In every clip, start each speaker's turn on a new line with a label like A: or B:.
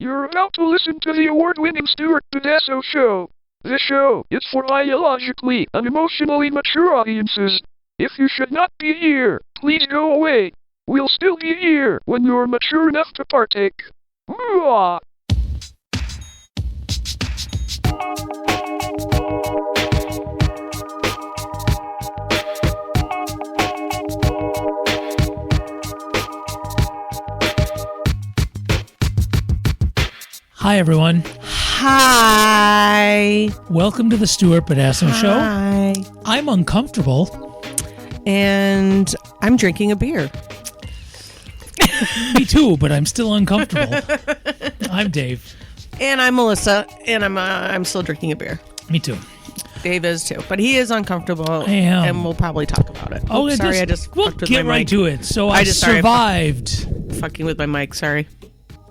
A: You're about to listen to the award-winning Stuart Pedasso Show. This show is for biologically and emotionally mature audiences. If you should not be here, please go away. We'll still be here when you're mature enough to partake. Mwah!
B: Hi, everyone.
C: Hi.
B: Welcome to the Stuart Pedasso Show.
C: Hi.
B: I'm uncomfortable.
C: And I'm drinking a beer.
B: Me too, but I'm still uncomfortable. I'm Dave.
C: And I'm Melissa, and I'm still drinking a beer.
B: Me too.
C: Dave is too, but he is uncomfortable.
B: I am.
C: And we'll probably talk about it.
B: Oh,
C: Oops, sorry, I just
B: we'll
C: fucked with
B: get
C: my
B: right
C: mic.
B: to it. So I
C: sorry,
B: survived.
C: Fucking with my mic, sorry.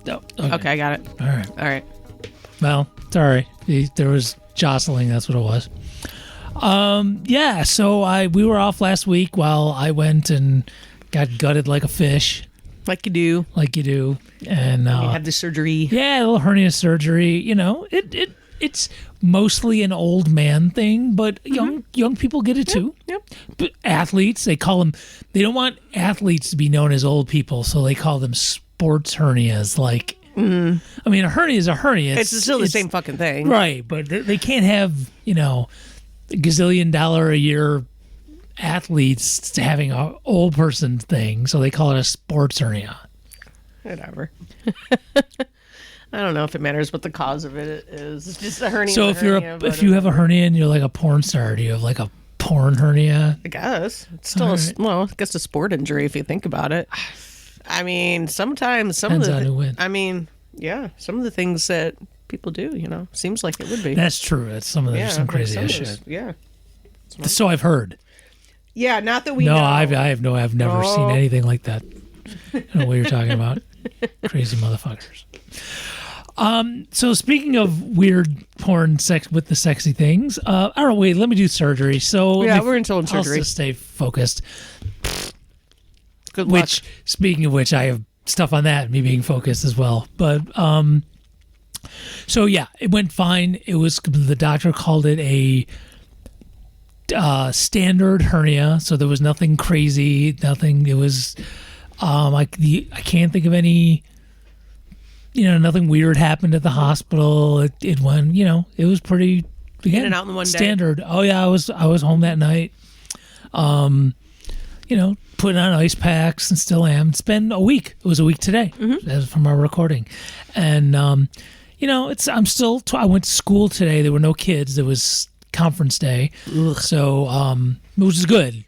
B: Oh,
C: Okay, I got it.
B: All right.
C: All right.
B: Well, sorry. There was jostling. That's what it was. Yeah. So we were off last week while I went and got gutted like a fish,
C: Like you do.
B: like you do, and
C: You had the surgery.
B: yeah, a little hernia surgery. You know, it's mostly an old man thing, but young people get it too.
C: Yep.
B: But athletes, they don't want athletes to be known as old people, so they call them sports hernias. Like, I mean, a hernia is a hernia.
C: It's still the same fucking thing.
B: Right, but they can't have, a gazillion dollar a year athletes having an old person thing, so they call it a sports hernia.
C: Whatever. I don't know if it matters what the cause of it is. It's just a hernia.
B: So if you have a hernia and you're like a porn star, do you have like a porn hernia?
C: I guess it's still I guess a sport injury if you think about it. I mean, sometimes
B: Depends on who wins.
C: I mean, yeah, some of the things that people do, seems like it would be.
B: That's true. That's some crazy ass shit.
C: Yeah.
B: So I've heard.
C: Yeah, not that we
B: No,
C: know.
B: I've never seen anything like that. I don't know what you're talking about. Crazy motherfuckers. So speaking of weird porn sex with the sexy things, I don't know, wait, let me do surgery. So
C: Yeah, we're still in
B: I'll
C: surgery.
B: just stay focused.
C: Good luck.
B: Speaking of which, I have stuff on that, me being focused as well. But so yeah, it went fine. It was, the doctor called it a standard hernia, so there was nothing crazy, nothing. It was I can't think of any. Nothing weird happened at the hospital. It went, it was pretty, again,
C: in and out in one day?
B: standard. Oh yeah, I was home that night. Putting on ice packs and still am. It's been a week. It was a week today, as from our recording, and I went to school today. There were no kids. There was conference day, so which is good.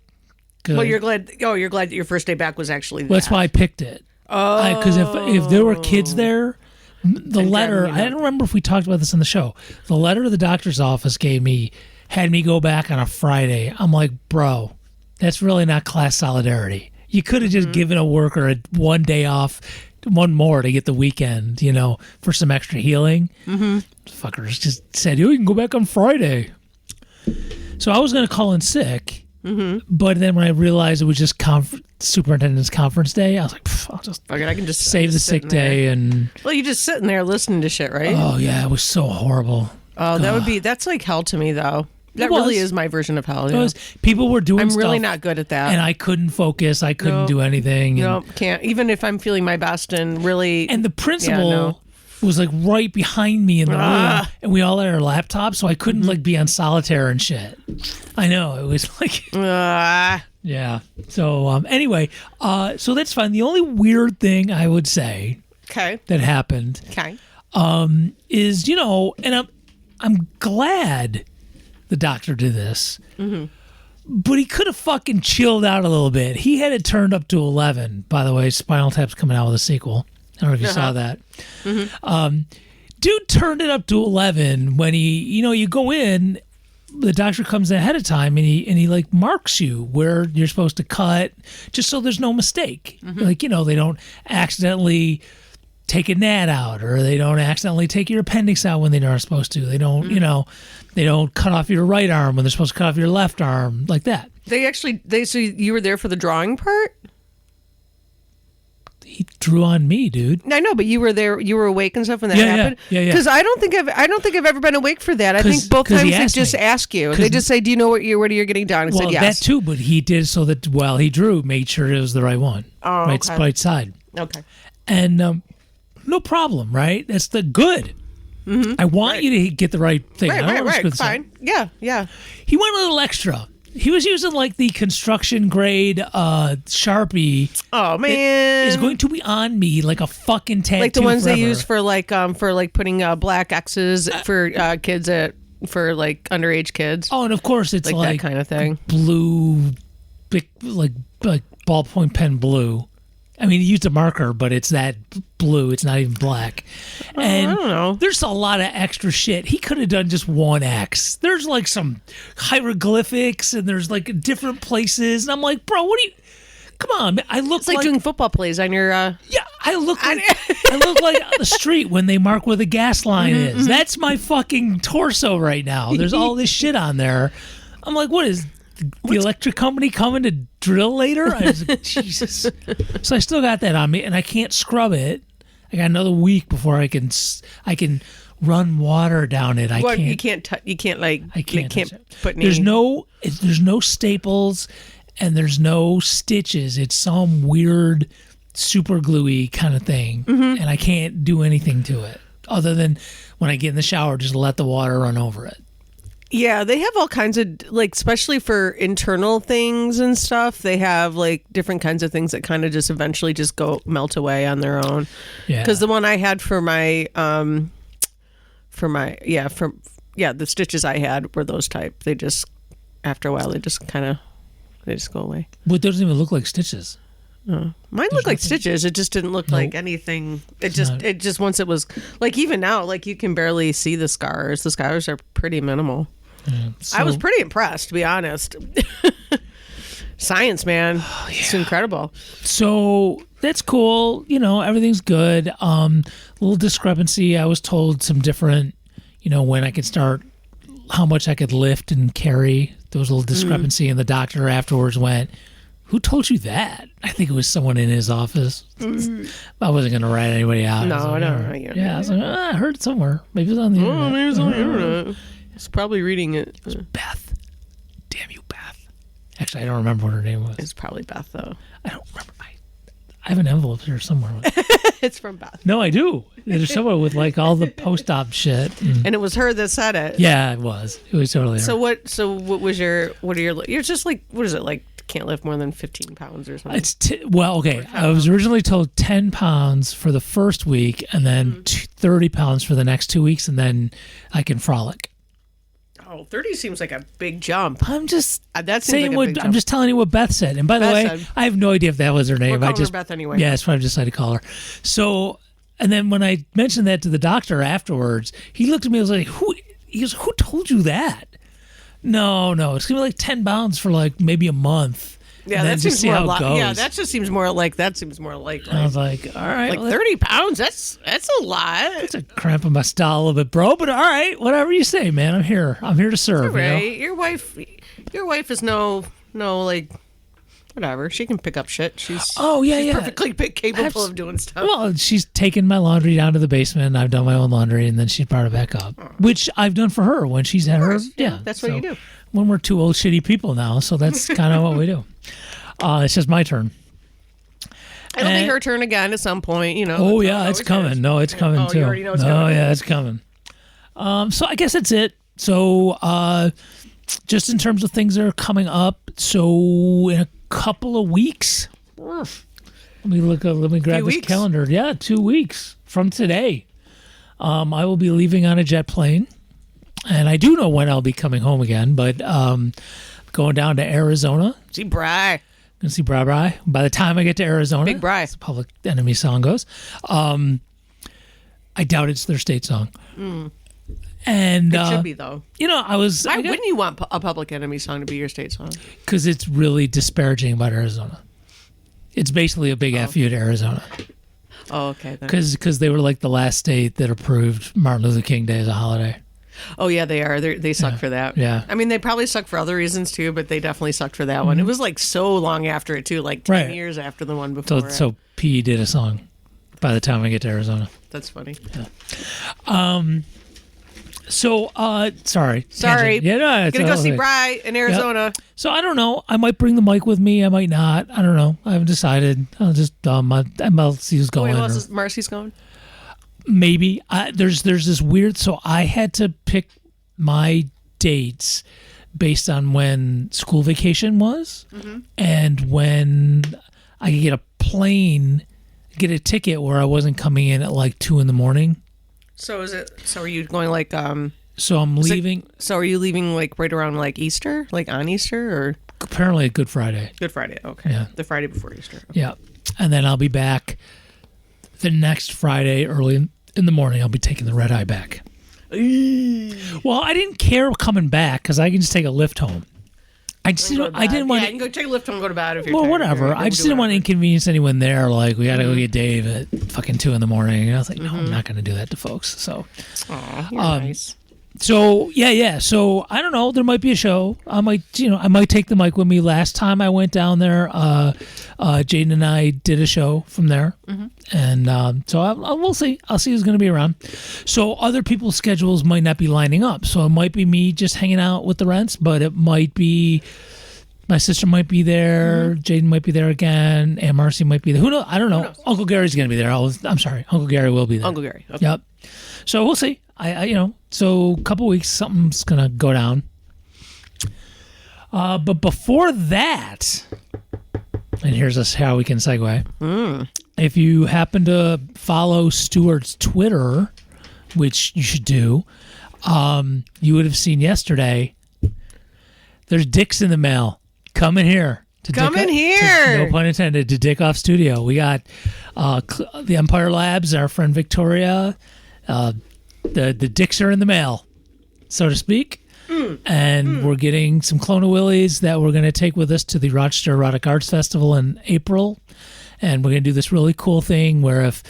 C: Well, you're glad. Oh, you're glad that your first day back was actually that.
B: Well, that's why I picked it.
C: Oh,
B: Because if there were kids there, the letter, I don't remember if we talked about this on the show. The letter the doctor's office gave me had me go back on a Friday. I'm like, bro, that's really not class solidarity. You could have just given a worker one day off, one more to get the weekend, for some extra healing. Fuckers just said, you can go back on Friday. So I was going to call in sick. But then when I realized it was just superintendent's conference day, I was like, I'll just
C: I can just
B: save the sick day. And
C: well, you're just sitting there listening to shit, right?
B: oh yeah, it was so horrible.
C: Oh, that's like hell to me, though. That
B: was.
C: really is my version of hell. Yeah.
B: People were doing
C: I'm
B: stuff,
C: really not good at that.
B: and I couldn't focus. I couldn't do anything.
C: No, can't. Even if I'm feeling my best and really.
B: And the principal was like right behind me in the room, and we all had our laptops, so I couldn't like be on solitaire and shit. I know, it was like yeah. So anyway, so that's fine. The only weird thing I would say that happened is, and I'm glad the doctor did this, but he could have fucking chilled out a little bit. He had it turned up to 11. By the way, Spinal Tap's coming out with a sequel. I don't know if you saw that. Dude turned it up to 11 when he, you go in, the doctor comes ahead of time and he like marks you where you're supposed to cut, just so there's no mistake. Like, they don't accidentally take a gnat out, or they don't accidentally take your appendix out when they're not supposed to. They don't, they don't cut off your right arm when they're supposed to cut off your left arm, like that.
C: So you were there for the drawing part?
B: he drew on me, dude.
C: I know, but you were there. You were awake and stuff when that happened.
B: Yeah.
C: Because I don't think I've ever been awake for that. I think both times they just ask you. They just say, "Do you know what you're getting done?" I said yes.
B: That too, but he did so that while he drew, made sure it was the right one, right side.
C: Okay.
B: And no problem, right? That's the good. Mm-hmm. I want you to get the right thing.
C: Right. Fine. Yeah.
B: He went a little extra. He was using like the construction grade Sharpie.
C: Oh man,
B: is going to be on me like a fucking tattoo.
C: Like the ones
B: forever.
C: they use for putting black X's for kids for underage kids.
B: Oh, and of course it's like
C: that kind of thing.
B: Blue, big, like ballpoint pen blue. I mean, he used a marker, but it's that blue. It's not even black. And
C: I don't know.
B: There's a lot of extra shit. He could have done just one X. There's like some hieroglyphics, and there's like different places. And I'm like, bro, what do you... Come on, man. I look
C: it's like doing football plays on your...
B: Yeah, I look like on the street when they mark where the gas line is. Mm-hmm. That's my fucking torso right now. There's all this shit on there. I'm like, what is... The electric company coming to drill later? I was like, Jesus. So I still got that on me, and I can't scrub it. I got another week before I can run water down it.
C: You can't put any...
B: There's no staples, and there's no stitches. It's some weird super gluey kind of thing, and I can't do anything to it other than when I get in the shower, just let the water run over it.
C: Yeah, they have all kinds of, especially for internal things and stuff, they have, different kinds of things that kind of just eventually just go melt away on their own. Yeah. Because the one I had the stitches I had were those type. They just, after a while, they just go away.
B: But it doesn't even look like stitches.
C: Mine looked like stitches. It just didn't look like anything. It just once it was, even now, you can barely see the scars. The scars are pretty minimal. Yeah, I was pretty impressed, to be honest. Science, man. Oh, yeah. It's incredible.
B: So that's cool. Everything's good. Little discrepancy. I was told some different, when I could start, how much I could lift and carry. There was a little discrepancy, and the doctor afterwards went, "Who told you that?" I think it was someone in his office. I wasn't going to write anybody out.
C: No, I don't.
B: I was like, I heard it somewhere. Maybe it was on the internet.
C: Maybe it was on the internet. It's probably reading it.
B: It was Beth. Damn you, Beth. Actually, I don't remember what her name was.
C: It's probably Beth, though.
B: I don't remember. I have an envelope here somewhere.
C: It's from Beth.
B: No, I do. There's somewhere with all the post-op shit.
C: And it was her that said it.
B: Yeah, it was. It was totally her.
C: So what are you're just what is it, can't lift more than 15 pounds or something?
B: It's okay. I was originally told 10 pounds for the first week, and then 30 pounds for the next 2 weeks, and then I can frolic.
C: Oh, 30 seems like a big jump.
B: I'm just
C: saying
B: I'm just telling you what Beth said. And by the way, I have no idea if that was her name.
C: We're calling her Beth anyway.
B: Yeah, that's what I decided to call her. So, and then when I mentioned that to the doctor afterwards, he looked at me and was like, who told you that? No, it's going to be 10 pounds for maybe a month.
C: Yeah, that seems more like. Yeah, that just seems more like. That seems more like.
B: I was like, all right,
C: 30 pounds. That's a lot.
B: It's a cramp in my style a little bit, bro. But all right, whatever you say, man. I'm here. I'm here to serve.
C: All right, your wife is no whatever. She can pick up shit. She's perfectly capable of doing stuff.
B: Well, she's taken my laundry down to the basement. I've done my own laundry, and then she's brought it back up, which I've done for her when she's had her. Yeah,
C: that's what you do.
B: When we're two old shitty people now, so that's kind of what we do. It's just my turn.
C: It'll be her turn again at some point,
B: Oh yeah, it's coming. Is. No, it's coming too.
C: You already know it's coming.
B: Oh yeah, it's coming. So I guess that's it. So just in terms of things that are coming up, so in a couple of weeks, let me grab this calendar. Yeah, 2 weeks from today, I will be leaving on a jet plane, and I do know when I'll be coming home again, but going down to Arizona.
C: See Bry.
B: Gonna see Bri Bri. By the time I get to Arizona,
C: Big Bri,
B: as the Public Enemy song goes, I doubt it's their state song. And
C: it should be though.
B: Why
C: wouldn't you want a Public Enemy song to be your state song?
B: Because it's really disparaging about Arizona. It's basically a big F you to Arizona.
C: Oh, okay.
B: Because they were the last state that approved Martin Luther King Day as a holiday.
C: Oh yeah, they are. They suck for that.
B: Yeah.
C: I mean, they probably suck for other reasons too, but they definitely sucked for that one. It was so long after it too, 10 years after the one before.
B: So P did a song by the time I get to Arizona.
C: That's funny.
B: Yeah. So, sorry.
C: Sorry.
B: Yeah, no,
C: Gonna go see Bri in Arizona.
B: Yep. So I don't know. I might bring the mic with me. I might not. I don't know. I haven't decided. I'll just I'll see who's going.
C: Wait, is Marcy's going?
B: Maybe. There's this weird. So I had to pick my dates based on when school vacation was, and when I could get a ticket where I wasn't coming in at like 2 a.m.
C: So are you going like
B: So I'm leaving.
C: So are you leaving like right around like Easter, like on Easter, or
B: apparently Good Friday?
C: Good Friday. Okay.
B: Yeah.
C: The Friday before Easter. Okay.
B: Yeah, and then I'll be back the next Friday early in the morning. I'll be taking the red eye back. Well, I didn't care coming back because I can just take a lift home. I didn't want.
C: Yeah, you can go take a lift home and go to bed if you're
B: Well,
C: tired.
B: whatever. I just didn't want to inconvenience anyone there. Like, we got to go get Dave at fucking 2 a.m. And I was like, no, I'm not going to do that to folks. So,
C: you're nice.
B: So yeah. So I don't know. There might be a show. I might take the mic with me. Last time I went down there, Jaden and I did a show from there, and so we'll see. I'll see who's going to be around. So other people's schedules might not be lining up. So it might be me just hanging out with the Rents, but it might be my sister might be there. Jaden might be there again. Aunt Marcy might be there. Who knows? I don't know. Uncle Gary's going to be there. I'm sorry. Uncle Gary will be there.
C: Uncle Gary. Okay.
B: Yep. So we'll see. So a couple weeks, something's going to go down. But before that, and here's how we can segue. If you happen to follow Stuart's Twitter, which you should do, you would have seen yesterday, there's dicks in the mail. Come in here. No pun intended, to Dick Off Studio. We got the Empire Labs, our friend Victoria. The dicks are in the mail, so to speak. And we're getting some Clone Willies that we're going to take with us to the Rochester Erotic Arts Festival in April. And we're going to do this really cool thing where if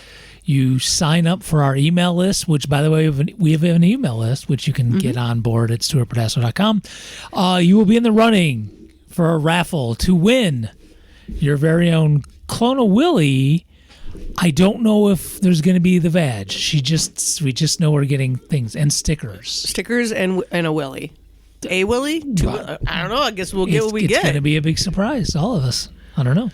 B: you sign up for our email list, which, by the way, we have an email list, which you can get on board at stuartpotasso.com, you will be in the running for a raffle to win your very own Clone Willie. I don't know if there's going to be the vag. We just know we're getting things and stickers
C: and a willy. A willy? I don't know. I guess we'll get what we get.
B: It's going to be a big surprise to all of us. I don't know,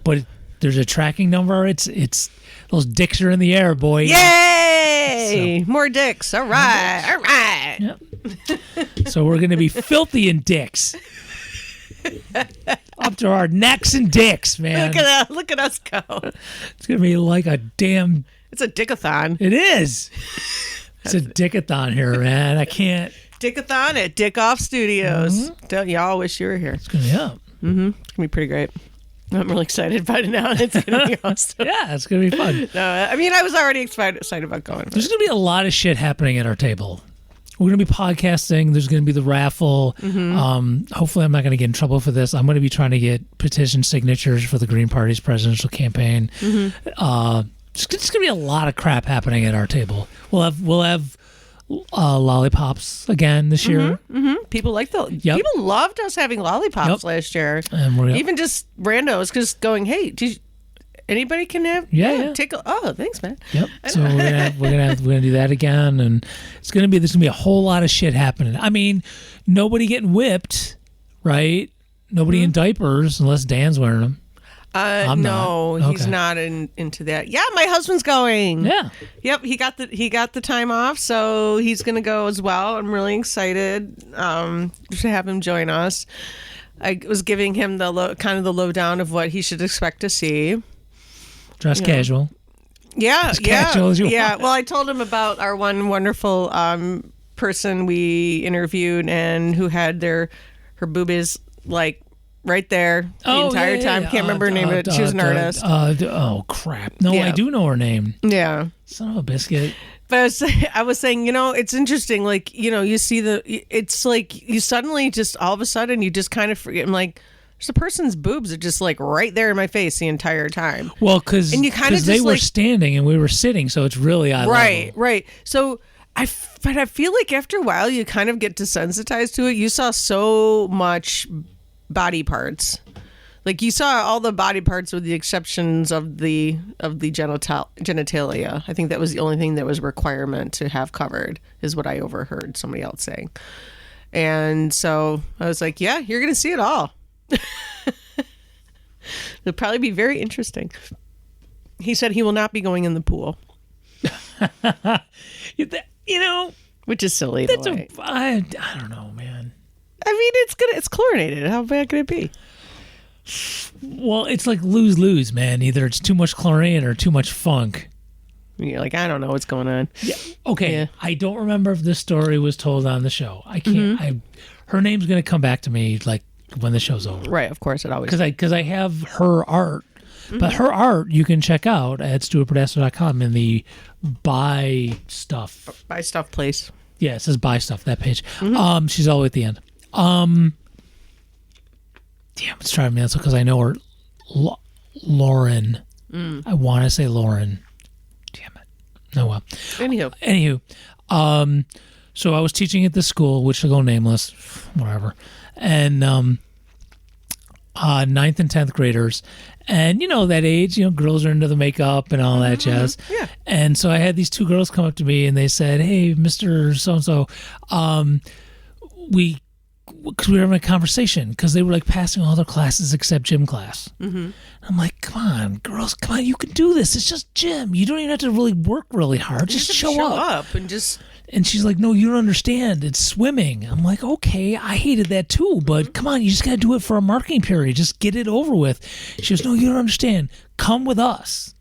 B: but there's a tracking number. It's those dicks are in the air, boy.
C: Yay! So, more dicks. All right.
B: Yep. So we're going to be filthy in dicks. Up to our necks and dicks, man.
C: Look at us go.
B: It's going to be like a damn...
C: It's a dickathon.
B: It is. It's a dickathon here, man. I can't...
C: Dickathon at Dick Off Studios. Don't y'all wish you were here.
B: It's going to be up.
C: It's going to be pretty great. I'm really excited about it now. It's going to be awesome.
B: Yeah, it's going to be fun.
C: No, I mean, I was already excited about going.
B: There's going to be a lot of shit happening at our table. We're going to be podcasting. There's going to be the raffle. Hopefully I'm not going to get in trouble for this. I'm going to be trying to get petition signatures for the Green Party's presidential campaign. It's going to be a lot of crap happening at our table. We'll have lollipops again this year.
C: People like people loved us having lollipops last year.
B: And
C: even just randos just going, hey, anybody can have take thanks, man.
B: Yep. So we're gonna do that again, and there's gonna be a whole lot of shit happening. I mean, nobody getting whipped, right? Nobody in diapers unless Dan's wearing them.
C: No, he's not into that. Yeah, my husband's going.
B: Yeah.
C: Yep, he got the time off, so he's gonna go as well. I'm really excited to have him join us. I was giving him the lowdown of what he should expect to see.
B: Dress casual.
C: Yeah,
B: as casual as you want.
C: Well, I told him about our one wonderful person we interviewed and who had her boobies like right there the entire time. Can't remember her name, but she was an artist.
B: Oh crap! No, I do know her name.
C: Yeah,
B: son of a biscuit.
C: But I was saying, it's interesting. Like, you see it's like you suddenly just all of a sudden you just kind of forget. I'm like, the person's boobs are just like right there in my face the entire time.
B: Well, because they were standing and we were sitting, so it's really eye level.
C: Right. So I feel like after a while you kind of get desensitized to it. You saw so much body parts. Like you saw all the body parts with the exceptions of the genitalia. I think that was the only thing that was a requirement to have covered, is what I overheard somebody else saying. And so I was like, yeah, you're going to see it all. It'll probably be very interesting. He said he will not be going in the pool.
B: You know,
C: which is silly.
B: That's I don't know, man.
C: I mean, it's chlorinated. How bad could it be?
B: Well, it's like lose, man. Either it's too much chlorine or too much funk.
C: You're like, I don't know what's going on.
B: Yeah. Okay. Yeah. I don't remember if this story was told on the show. I can't. Her name's going to come back to me like when the show's over.
C: Right. Of course, it always.
B: Because I have her art, but her art you can check out at stuartpedasso.com in the buy stuff
C: place.
B: Yeah, it says buy stuff, that page. She's all the way at the end. Damn, it's driving me nuts because I know her. Lauren. I want to say Lauren. Damn it. No, well. Anywho. So I was teaching at this school, which will go nameless, whatever. And 9th and 10th graders. And, you know, that age, you know, girls are into the makeup and all that jazz.
C: Yeah.
B: And so I had these two girls come up to me and they said, hey, Mr. So-and-so, because we were having a conversation because they were like passing all their classes except gym class. I'm like, come on, girls, come on, you can do this. It's just gym. You don't even have to really work really hard. Just show up. And she's like, no, you don't understand. It's swimming. I'm like, okay, I hated that too, but come on, you just got to do it for a marketing period. Just get it over with. She goes, no, you don't understand. Come with us.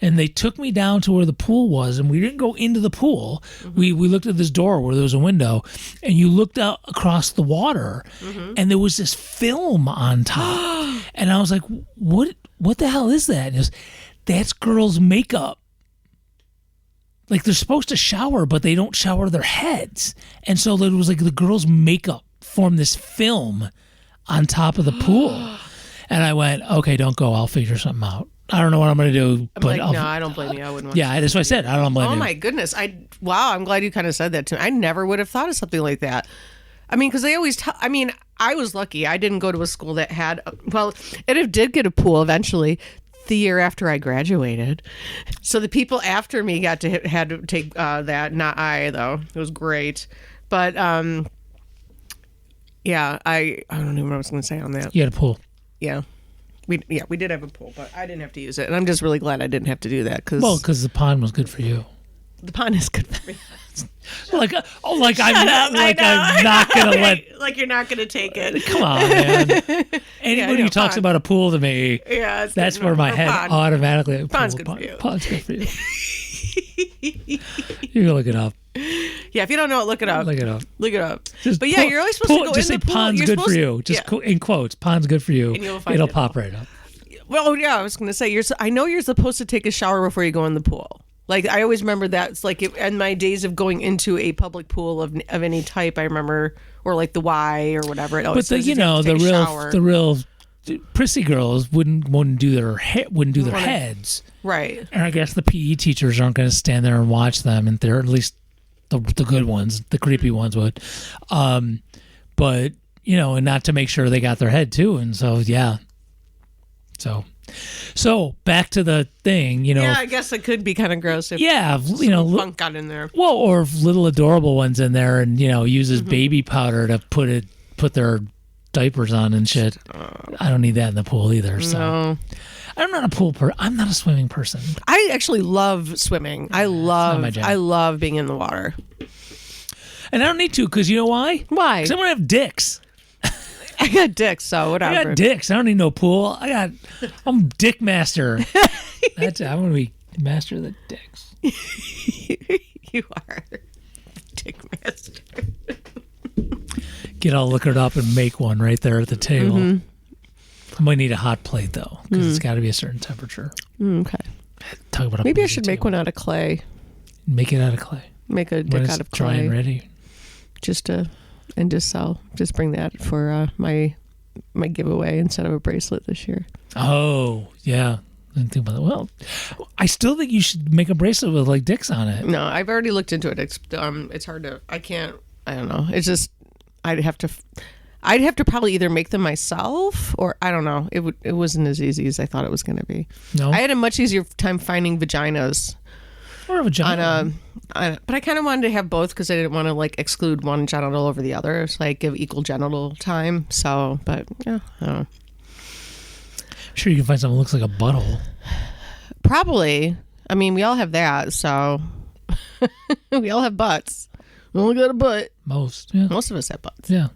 B: And they took me down to where the pool was, and we didn't go into the pool. We looked at this door where there was a window, and you looked out across the water, and there was this film on top. And I was like, what the hell is that? And he goes, that's girls' makeup. Like, they're supposed to shower, but they don't shower their heads. And so it was like the girls' makeup formed this film on top of the pool. And I went, okay, don't go. I'll figure something out. I don't know what I'm going to do. But
C: no, I don't blame you. I wouldn't want
B: Yeah, that's what I said. I don't blame you.
C: Oh, my goodness. Wow, I'm glad you kind of said that to me. I never would have thought of something like that. I mean, because they always I was lucky. I didn't go to a school that had, it did get a pool eventually the year after I graduated. So the people after me had to take that, not I, though. It was great. But, yeah, I don't even know what I was going to say on that.
B: You had a pool.
C: Yeah. We did have a pool, but I didn't have to use it. And I'm just really glad I didn't have to do that.
B: Because the pond was good for you.
C: The pond is good for me.
B: I'm not going to let...
C: Like you're not going to take it.
B: Come on, man. Anybody who talks about a pool to me, that's where my head automatically...
C: Pond's good for you.
B: Pond's good for you. You can look it up.
C: Yeah, if you don't know it, look it up.
B: Look it up.
C: But yeah, you're always supposed to go
B: just
C: in the
B: say
C: pool.
B: pond's good for you. Just in quotes, pond's good for you.
C: And you'll find
B: It'll pop right up.
C: Well, yeah, I was going to say, I know you're supposed to take a shower before you go in the pool. Like, I always remember that. It's like in my days of going into a public pool of any type, I remember, or like the Y or whatever. It always says
B: the real prissy girls wouldn't do their heads.
C: Right.
B: And I guess the PE teachers aren't going to stand there and watch them, and they're at least the good ones, the creepy ones would. But, and not to make sure they got their head too. And so, yeah. So back to the thing,
C: Yeah, I guess it could be kind of gross if funk got in there.
B: Well, or if little adorable ones in there and, uses baby powder to put their diapers on and shit. I don't need that in the pool either. So.
C: No.
B: I'm not a pool person. I'm not a swimming person.
C: I actually love swimming. I love being in the water.
B: And I don't need to because you know why?
C: Why?
B: Because I'm going to have dicks.
C: I got dicks, so whatever.
B: I got dicks. I don't need no pool. I'm dick master. I'm going to be master of the dicks.
C: You are dick master.
B: Get all liquored up and make one right there at the table. I might need a hot plate though, because it's got to be a certain temperature.
C: Okay.
B: Talk about
C: maybe I should make one out of clay.
B: Make it out of clay.
C: Make a dick out of clay.
B: Dry and ready.
C: Just sell. Just bring that for my giveaway instead of a bracelet this year.
B: Oh yeah. I didn't think about that. Well, I still think you should make a bracelet with like dicks on it.
C: No, I've already looked into it. It's hard to. I don't know. It's just I'd have to. I'd have to probably either make them myself or I don't know. It wasn't as easy as I thought it was going to be.
B: No,
C: I had a much easier time finding vaginas.
B: Or a vagina.
C: But I kind of wanted to have both because I didn't want to like exclude one genital over the other. So like give equal genital time. So, but yeah, I don't know.
B: I'm sure you can find something that looks like a butthole.
C: Probably. I mean, we all have that. So we all have butts. We all got a butt.
B: Most
C: of us have butts.
B: Yeah.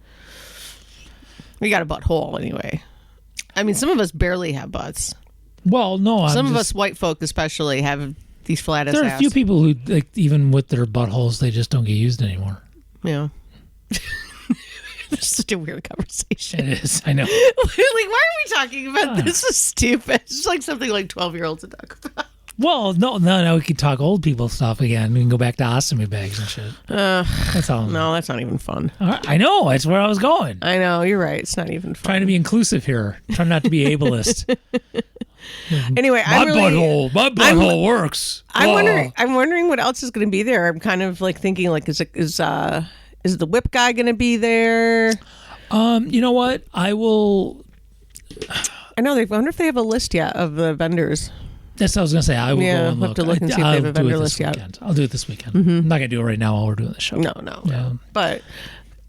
C: We got a butthole anyway. I mean, some of us barely have butts.
B: Well, no.
C: Some of us white folk especially have these flat ass.
B: There are a few people who, like, even with their buttholes, they just don't get used anymore.
C: Yeah. This is such a weird conversation.
B: It is. I know.
C: Like, why are we talking about this? Is stupid. It's like something like 12-year-olds would talk about.
B: Well, no, we could talk old people stuff again. We can go back to ostomy bags and shit. That's all.
C: No, that's not even fun.
B: I know. That's where I was going.
C: I know. You're right. It's not even fun.
B: Trying to be inclusive here. Trying not to be ableist.
C: Anyway,
B: my butthole works.
C: I'm wondering what else is going to be there. I'm kind of like thinking, like, is the whip guy going to be there?
B: You know what? I will.
C: I know. I wonder if they have a list yet of the vendors.
B: That's what I was going to say. I will go and look.
C: Have to look and see if they have a vendor list yet.
B: I'll do it this weekend. I'm not going to do it right now while we're doing the show.
C: No.
B: Yeah.
C: But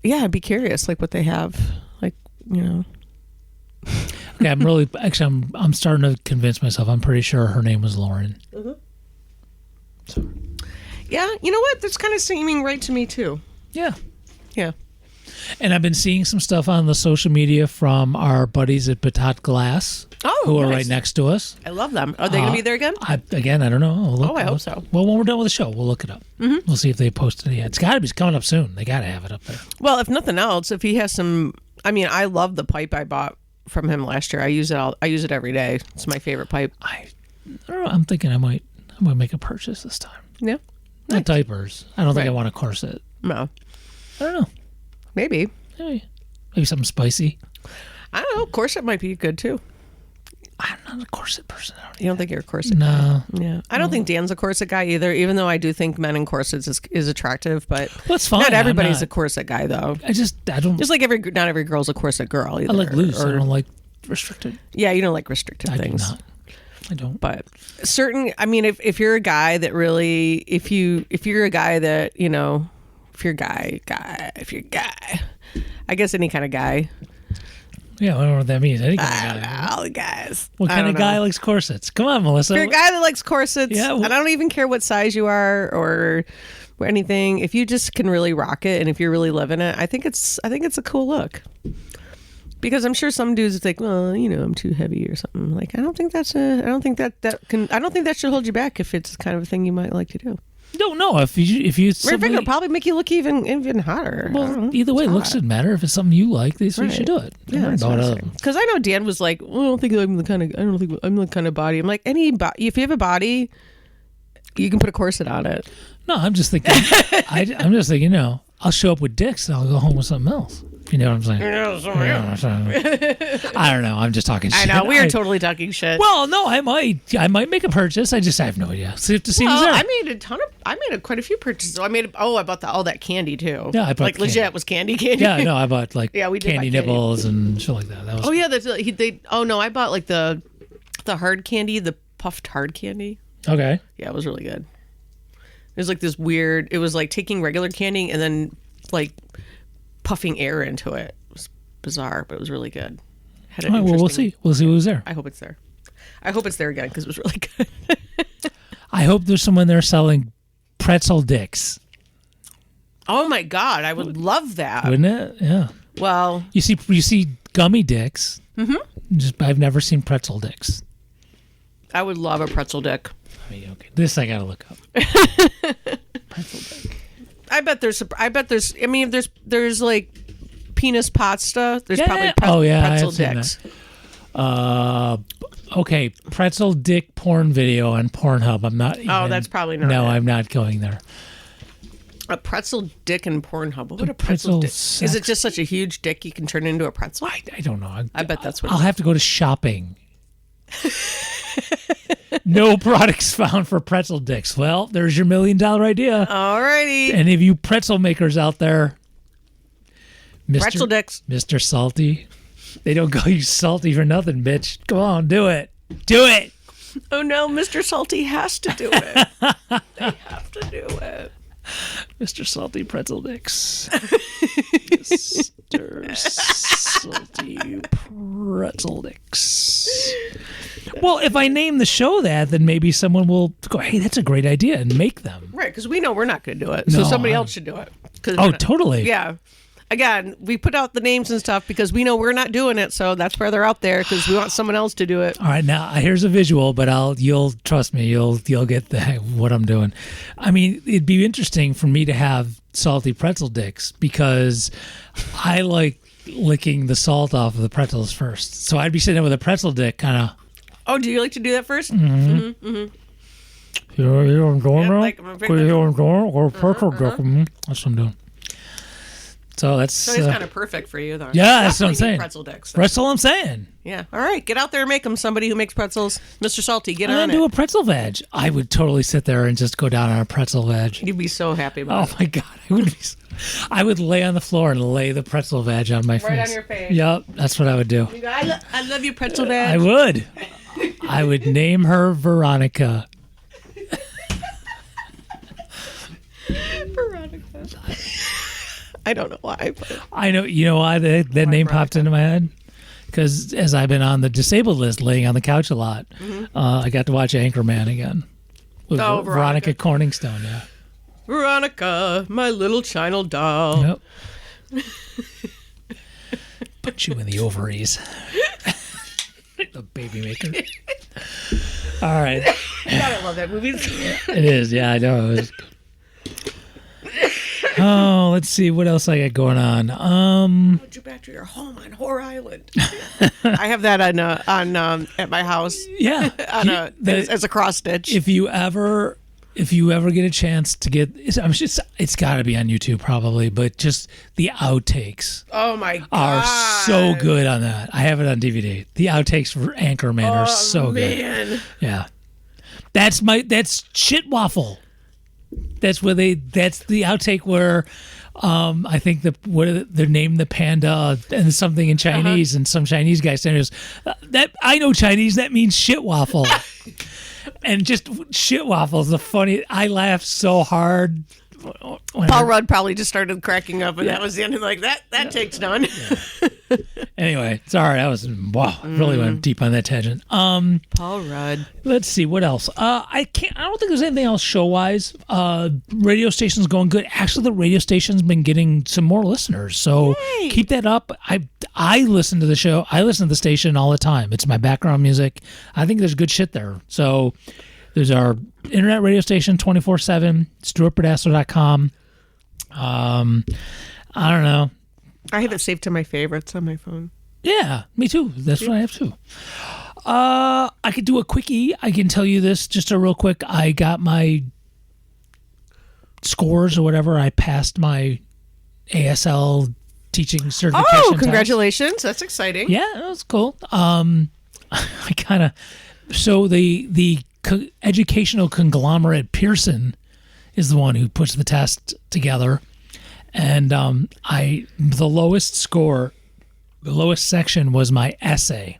C: yeah, I'd be curious, like what they have, like, you know.
B: Okay, I'm starting to convince myself. I'm pretty sure her name was Lauren.
C: Mm-hmm. So. Yeah, you know what? That's kind of seeming right to me too.
B: Yeah.
C: Yeah.
B: And I've been seeing some stuff on the social media from our buddies at Batat Glass, who are right next to us.
C: I love them. Are they going to be there again?
B: I don't know. We'll
C: I hope so.
B: Well, when we're done with the show, we'll look it up. Mm-hmm. We'll see if they posted it yet. It's got to be coming up soon. They got to have it up there.
C: Well, if nothing else, if he has some, I mean, I love the pipe I bought from him last year. I use it every day. It's my favorite pipe.
B: I don't know. I'm thinking I might make a purchase this time.
C: Yeah.
B: Not diapers. I don't think I want a corset.
C: No.
B: I don't know.
C: Maybe
B: something spicy.
C: I don't know. Corset might be good too.
B: I'm not a corset person.
C: You don't think you're a corset guy?
B: No.
C: Yeah. I don't think Dan's a corset guy either, even though I do think men in corsets is attractive, but
B: it's fine.
C: Not everybody's a corset guy though.
B: I don't.
C: Just like not every girl's a corset girl either.
B: I like loose. I don't like restricted.
C: Yeah, you don't like restricted things.
B: I do not. I don't.
C: But I mean, if you're a guy that really, if you're a guy that, you know, if you're a guy, I guess any kind of guy.
B: Yeah, I don't know what that means. Any kind of guy.
C: All the guys.
B: What kind of guy likes corsets? Come on, Melissa.
C: If you're a guy that likes corsets, and I don't even care what size you are or anything. If you just can really rock it, and if you're really living it, I think it's a cool look. Because I'm sure some dudes think, well, you know, I'm too heavy or something. Like, I don't think that should hold you back if it's the kind of a thing you might like to do.
B: No, if you
C: it'll probably make you look even hotter.
B: Well, either way, looks doesn't matter. If it's something you like, you should do it.
C: Yeah, because I know Dan was like, well, I don't think I'm the kind of body. I'm like, if you have a body, you can put a corset on it.
B: No, I'm just thinking. I'm just thinking. You know, I'll show up with dicks and I'll go home with something else. You know what I'm saying? I don't know. I'm just talking shit.
C: I know. We are totally talking shit.
B: Well, no, I might make a purchase. I have no idea. So to see what's there.
C: I made quite a few purchases. I bought all that candy too.
B: Yeah, I bought
C: legit was candy.
B: Yeah, no, I bought candy nibbles
C: candy.
B: And shit like that. That was
C: I bought like the hard candy, the puffed hard candy.
B: Okay.
C: Yeah, it was really good. It was like this weird. It was like taking regular candy and then like puffing air into it. It was bizarre, but it was really good.
B: All right, well, we'll see. We'll see who's there.
C: I hope it's there. I hope it's there again because it was really good.
B: I hope there's someone there selling pretzel dicks.
C: Oh my God, I would love that.
B: Wouldn't it? Yeah.
C: Well,
B: you see gummy dicks. Mm-hmm. I've never seen pretzel dicks.
C: I would love a pretzel dick.
B: I mean, okay, this I gotta look up. Pretzel dick.
C: I bet there's. I mean, if there's like penis pasta. There's probably pretzel dicks.
B: Okay, pretzel dick porn video on Pornhub. I'm not.
C: That's probably not.
B: No,
C: it.
B: I'm not going there.
C: A pretzel dick in Pornhub. What would a pretzel dick? Is it just such a huge dick you can turn into a pretzel?
B: I don't know.
C: I bet that's what.
B: I'll have to go to shopping. No products found for pretzel dicks. Well, there's your $1 million idea.
C: Alrighty.
B: Any of you pretzel makers out there,
C: Pretzel dicks.
B: Mr. Salty. They don't call you salty for nothing, bitch. Come on, do it. Do it.
C: Oh no, Mr. Salty has to do it. They have to do it.
B: Mr. Salty Pretzel Dicks. Mr. Salty Pretzel Dicks. Well, if I name the show that, then maybe someone will go, hey, that's a great idea, and make them.
C: Right, because we know we're not going to do it. So somebody else should do it.
B: Oh, totally.
C: Yeah. Again, we put out the names and stuff because we know we're not doing it, so that's why they're out there, because we want someone else to do it.
B: All right, now here's a visual, but you'll trust me, you'll get what I'm doing. I mean, it'd be interesting for me to have salty pretzel dicks because I like licking the salt off of the pretzels first. So I'd be sitting there with a pretzel dick, kind of.
C: Oh, do you like to do that first?
B: Mm-hmm. Mm-hmm. You know what I'm doing now? You know what I'm doing? Or pretzel dick. That's what I'm doing. So it's
C: kind of perfect for you, though.
B: Yeah, that's what I'm saying.
C: Pretzel dicks.
B: That's all I'm saying.
C: Yeah. All right, get out there and make them. Somebody who makes pretzels, Mr. Salty, get on it.
B: Do a pretzel veg. I would totally sit there and just go down on a pretzel veg.
C: You'd be so happy about it.
B: Oh my god, I would lay on the floor and lay the pretzel veg on my face.
C: Right on your face.
B: Yep, that's what I would do.
C: You go, I love you, pretzel veg.
B: I would. I would name her Veronica.
C: Veronica. I don't know why. But
B: I know. You know why that name popped into my head? Because as I've been on the disabled list, laying on the couch a lot, I got to watch Anchorman again with Veronica Corningstone. Yeah.
C: Veronica, my little China doll.
B: Yep. Put you in the ovaries. The baby maker. All right.
C: God, I love that movie.
B: It is. Yeah, I know. Oh, let's see what else I got going on.
C: Put you back to your home on Whore Island. I have that on at my house.
B: Yeah,
C: as a cross stitch.
B: If you ever get a chance to get, it's got to be on YouTube probably, but just the outtakes.
C: Oh my god,
B: are so good on that. I have it on DVD. The outtakes for Anchorman are so good. Yeah, that's shit waffle. That's the outtake where I think they're named the panda and something in Chinese, and some Chinese guy says that I know Chinese, that means shit waffle. And just shit waffle is the funny. I laughed so hard.
C: Paul Rudd probably just started cracking up, and that was the end of that take's done.
B: Yeah. Anyway, sorry, I was really went deep on that tangent.
C: Paul Rudd.
B: Let's see what else. I don't think there's anything else show wise. Radio station's going good. Actually, the radio station's been getting some more listeners, so keep that up. I listen to the show. I listen to the station all the time. It's my background music. I think there's good shit there. So there's our internet radio station 24/7, stuartburdasco.com. I don't know.
C: I have it saved to my favorites on my phone.
B: Yeah, me too. That's what I have too. I could do a quickie. I can tell you this just a real quick. I got my scores or whatever. I passed my ASL teaching certification.
C: Oh, congratulations. Test. That's exciting.
B: Yeah, that was cool. So the educational conglomerate Pearson is the one who puts the test together. And the lowest score, the lowest section was my essay,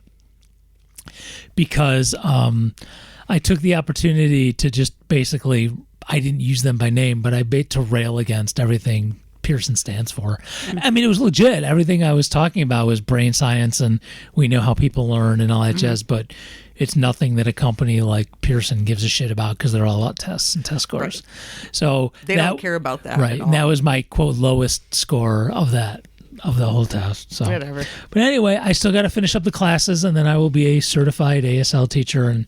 B: because I took the opportunity to just basically, I didn't use them by name, but I to rail against everything Pearson stands for. I mean, it was legit. Everything I was talking about was brain science, and we know how people learn and all that jazz, but it's nothing that a company like Pearson gives a shit about, because they're all about tests and test scores. Right. So
C: they don't care about that.
B: Right. And that was my quote lowest score of the whole test. So
C: whatever.
B: But anyway, I still got to finish up the classes, and then I will be a certified ASL teacher, and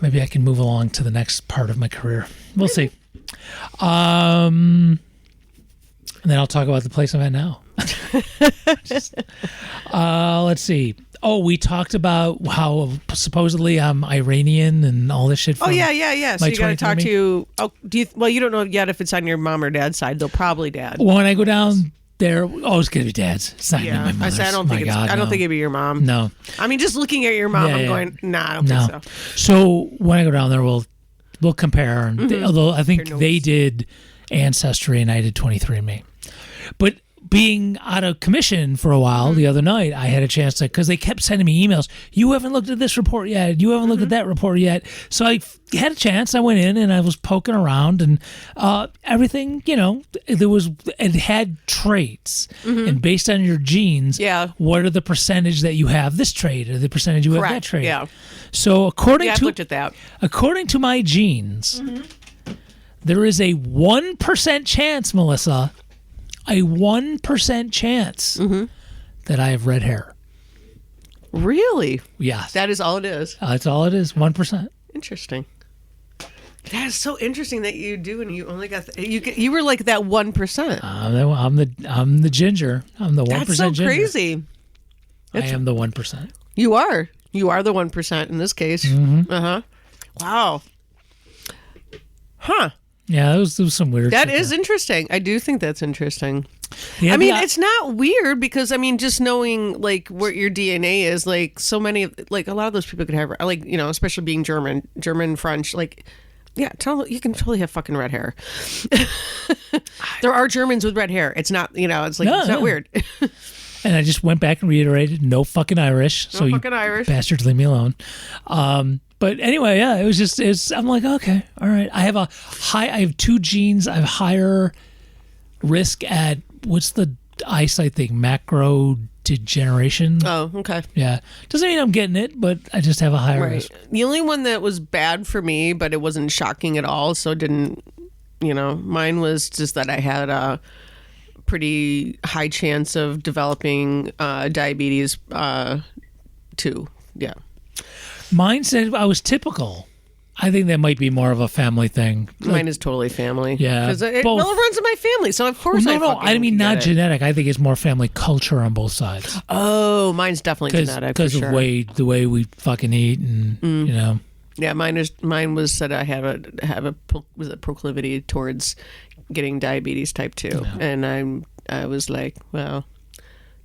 B: maybe I can move along to the next part of my career. We'll see. And then I'll talk about the place I'm at now. Let's see. Oh, we talked about how supposedly I'm Iranian and all this shit.
C: Oh, yeah. So you got to talk to. Oh, you don't know yet if it's on your mom or dad's side. They'll probably dad.
B: Well, when I go down there, it's gonna be dad's. It's not even my mother's.
C: I don't think it'd be your mom.
B: No.
C: I mean, just looking at your mom, I'm going, nah, I don't think so.
B: So when I go down there, we'll compare. Although I think they did Ancestry and I did 23andMe. But being out of commission for a while the other night, I had a chance to, because they kept sending me emails. You haven't looked at this report yet. You haven't looked at that report yet. So I had a chance. I went in and I was poking around, and everything, it had traits. And based on your genes, what are the percentage that you have this trait or the percentage you have that trait?
C: Yeah.
B: So
C: I've looked at that.
B: According to my genes, there is a 1% chance, Melissa, a 1% chance that I have red hair.
C: Really?
B: Yes.
C: That is all it is.
B: That's all it is, 1%.
C: Interesting. That is so interesting that you do, and you only got you were like that 1%.
B: I'm the ginger. I'm the 1%
C: That's so
B: ginger.
C: crazy.
B: I am the 1%.
C: You are the 1% in this case. Wow. Huh.
B: Yeah, there was some weird.
C: That
B: shit
C: is
B: there.
C: interesting. I do think that's interesting.
B: Yeah,
C: I mean, it's not weird because just knowing like what your DNA is, like so many, like a lot of those people could have, like especially being German, French, like. Yeah, you can totally have fucking red hair. There are Germans with red hair. It's not, it's like, it's not weird.
B: And I just went back and reiterated, no fucking Irish.
C: No fucking Irish.
B: Bastards, leave me alone. But anyway, yeah, it was just, I'm like, okay, all right. I have two genes. I have higher risk at, what's the eyesight thing? Macro degeneration.
C: Oh, okay.
B: Yeah. Doesn't mean I'm getting it, but I just have a higher risk.
C: The only one that was bad for me, but it wasn't shocking at all, so it didn't, mine was just that I had a pretty high chance of developing diabetes too. Yeah.
B: Mine said I was typical. I think that might be more of a family thing.
C: Mine is totally family.
B: Yeah.
C: Because it runs in my family, so of course
B: I mean not genetic. I think it's more family culture on both sides.
C: Oh, mine's definitely genetic.
B: Because of the way we fucking eat and,
C: Yeah, mine was said I have a proclivity towards getting diabetes type 2. Yeah. And I was like, well,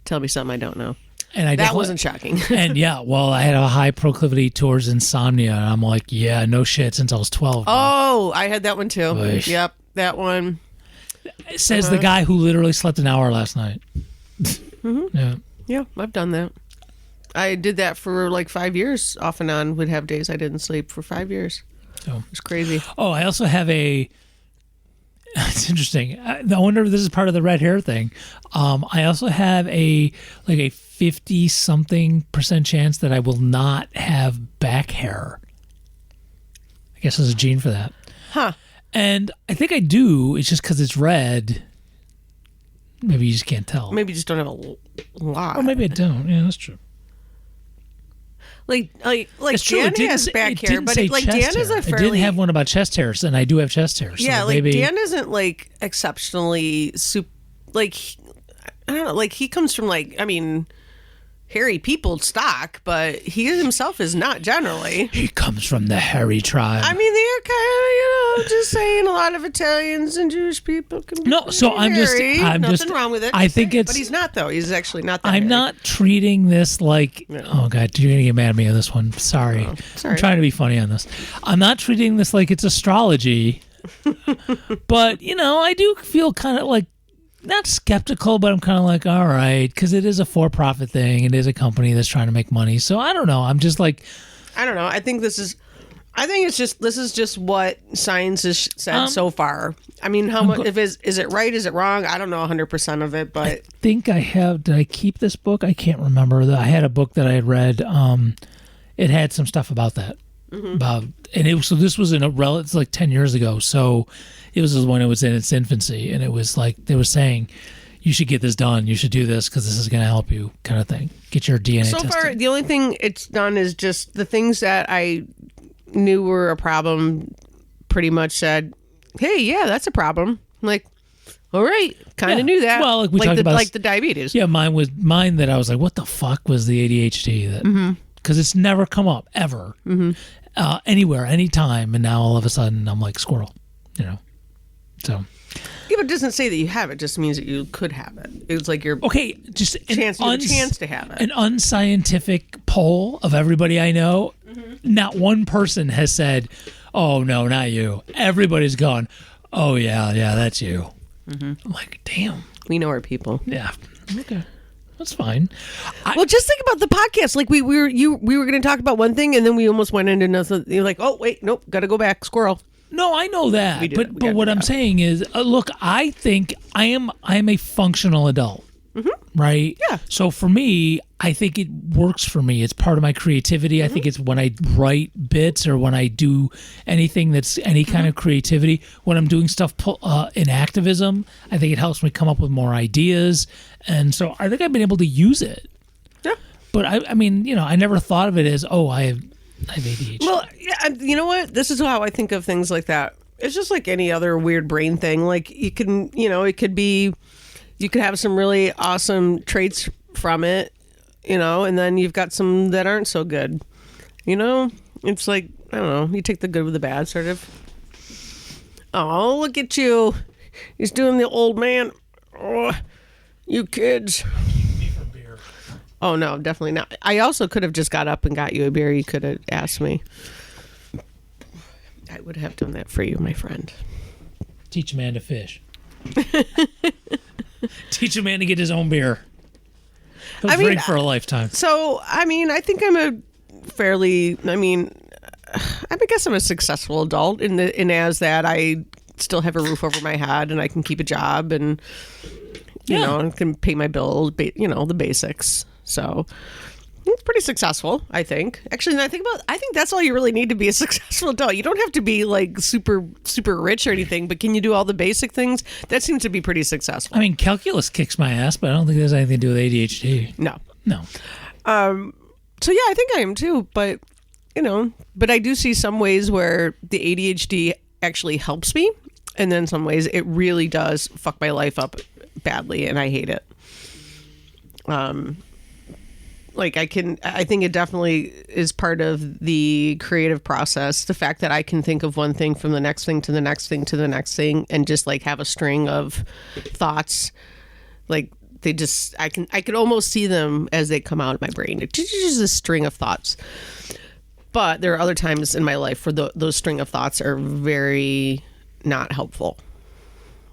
C: tell me something I don't know. And that wasn't shocking.
B: And I had a high proclivity towards insomnia. And I'm like, yeah, no shit, since I was 12.
C: Oh, I had that one too.
B: Oish.
C: Yep, that one.
B: It says the guy who literally slept an hour last night.
C: Yeah, I've done that. I did that for like 5 years off and on. Would have days I didn't sleep for 5 years. So it's crazy.
B: Oh, I also have it's interesting. I wonder if this is part of the red hair thing. I also have a 50-something% chance that I will not have back hair. I guess there's a gene for that.
C: Huh.
B: And I think I do. It's just because it's red. Maybe you just can't tell.
C: Maybe you just don't have a lot.
B: Or maybe I don't. Yeah, that's true.
C: Like Dan has back hair, but Dan is a fairly...
B: I didn't have one about chest hairs, and I do have chest hairs.
C: Yeah,
B: so
C: like
B: maybe...
C: Dan isn't like exceptionally I don't know, like he comes from hairy people stock, but he himself is not generally.
B: He comes from the hairy tribe.
C: I mean, they're kind of, just saying a lot of Italians and Jewish people can be
B: I'm
C: Nothing
B: just
C: wrong with it.
B: I think it's...
C: But he's not, though. He's actually not that
B: I'm
C: hairy.
B: not treating this like... No. Oh, God, you're going to get mad at me on this one. Sorry.
C: Oh,
B: I'm trying to be funny on this. I'm not treating this like it's astrology. But, I do feel kind of like... Not skeptical, but I'm kind of like, all right, because it is a for-profit thing. It is a company that's trying to make money. So I don't know. I'm just like,
C: I don't know. I think this is just what science has said so far. I mean, how much? Is it right? Is it wrong? I don't know 100% of it, but
B: I think I have. Did I keep this book? I can't remember. I had a book that I had read. It had some stuff about that. About so this was it's like 10 years ago. So it was when it was in its infancy, and it was like they were saying, you should get this done. You should do this because this is going to help you, kind of thing. Get your DNA tested.
C: So far, the only thing it's done is just the things that I knew were a problem. Pretty much said, "Hey, yeah, that's a problem." I'm like, all right, kind of knew that.
B: Well, like we talked about,
C: like the diabetes.
B: Yeah, mine that I was like, what the fuck was the ADHD that? Because it's never come up ever. Anywhere, anytime, and now all of a sudden I'm like squirrel, So
C: yeah, but it doesn't say that you have it. Just means that you could have it. It's like your
B: just
C: chance to have it.
B: An unscientific poll of everybody I know. Not one person has said, "Oh no, not you." Everybody's gone, "Oh yeah, that's you." I'm like, damn.
C: We know our people.
B: Yeah. Okay. That's fine.
C: Well, just think about the podcast. Like we were going to talk about one thing, and then we almost went into another. You're like, oh wait, nope, got to go back. Squirrel.
B: No, I know that. But what I'm saying is, look, I think I am a functional adult. Right?
C: Yeah.
B: So for me, I think it works for me. It's part of my creativity. I think it's when I write bits or when I do anything that's any kind of creativity. When I'm doing stuff in activism, I think it helps me come up with more ideas. And so I think I've been able to use it.
C: Yeah.
B: But I mean, I never thought of it as, I have ADHD.
C: Well, yeah, you know what? This is how I think of things like that. It's just like any other weird brain thing. Like you can, it could be... You could have some really awesome traits from it, and then you've got some that aren't so good. It's like, I don't know, you take the good with the bad, sort of. Oh, look at you. He's doing the old man. Oh, you kids. Oh, no, definitely not. I also could have just got up and got you a beer. You could have asked me. I would have done that for you, my friend.
B: Teach a man to fish. Teach a man to get his own beer. He'll drink for a lifetime.
C: So, I think I'm a fairly, I guess I'm a successful adult in as that I still have a roof over my head and I can keep a job and, and can pay my bill, the basics. So, it's pretty successful, I think. Actually, I think that's all you really need to be a successful adult. You don't have to be like super, super rich or anything, but can you do all the basic things? That seems to be pretty successful.
B: I mean, calculus kicks my ass, but I don't think there's anything to do with ADHD.
C: No. So yeah, I think I am too, but but I do see some ways where the ADHD actually helps me, and then some ways it really does fuck my life up badly, and I hate it. I think it definitely is part of the creative process. The fact that I can think of one thing from the next thing to the next thing to the next thing and just like have a string of thoughts, like I could almost see them as they come out of my brain. It's just a string of thoughts. But there are other times in my life where those string of thoughts are very not helpful,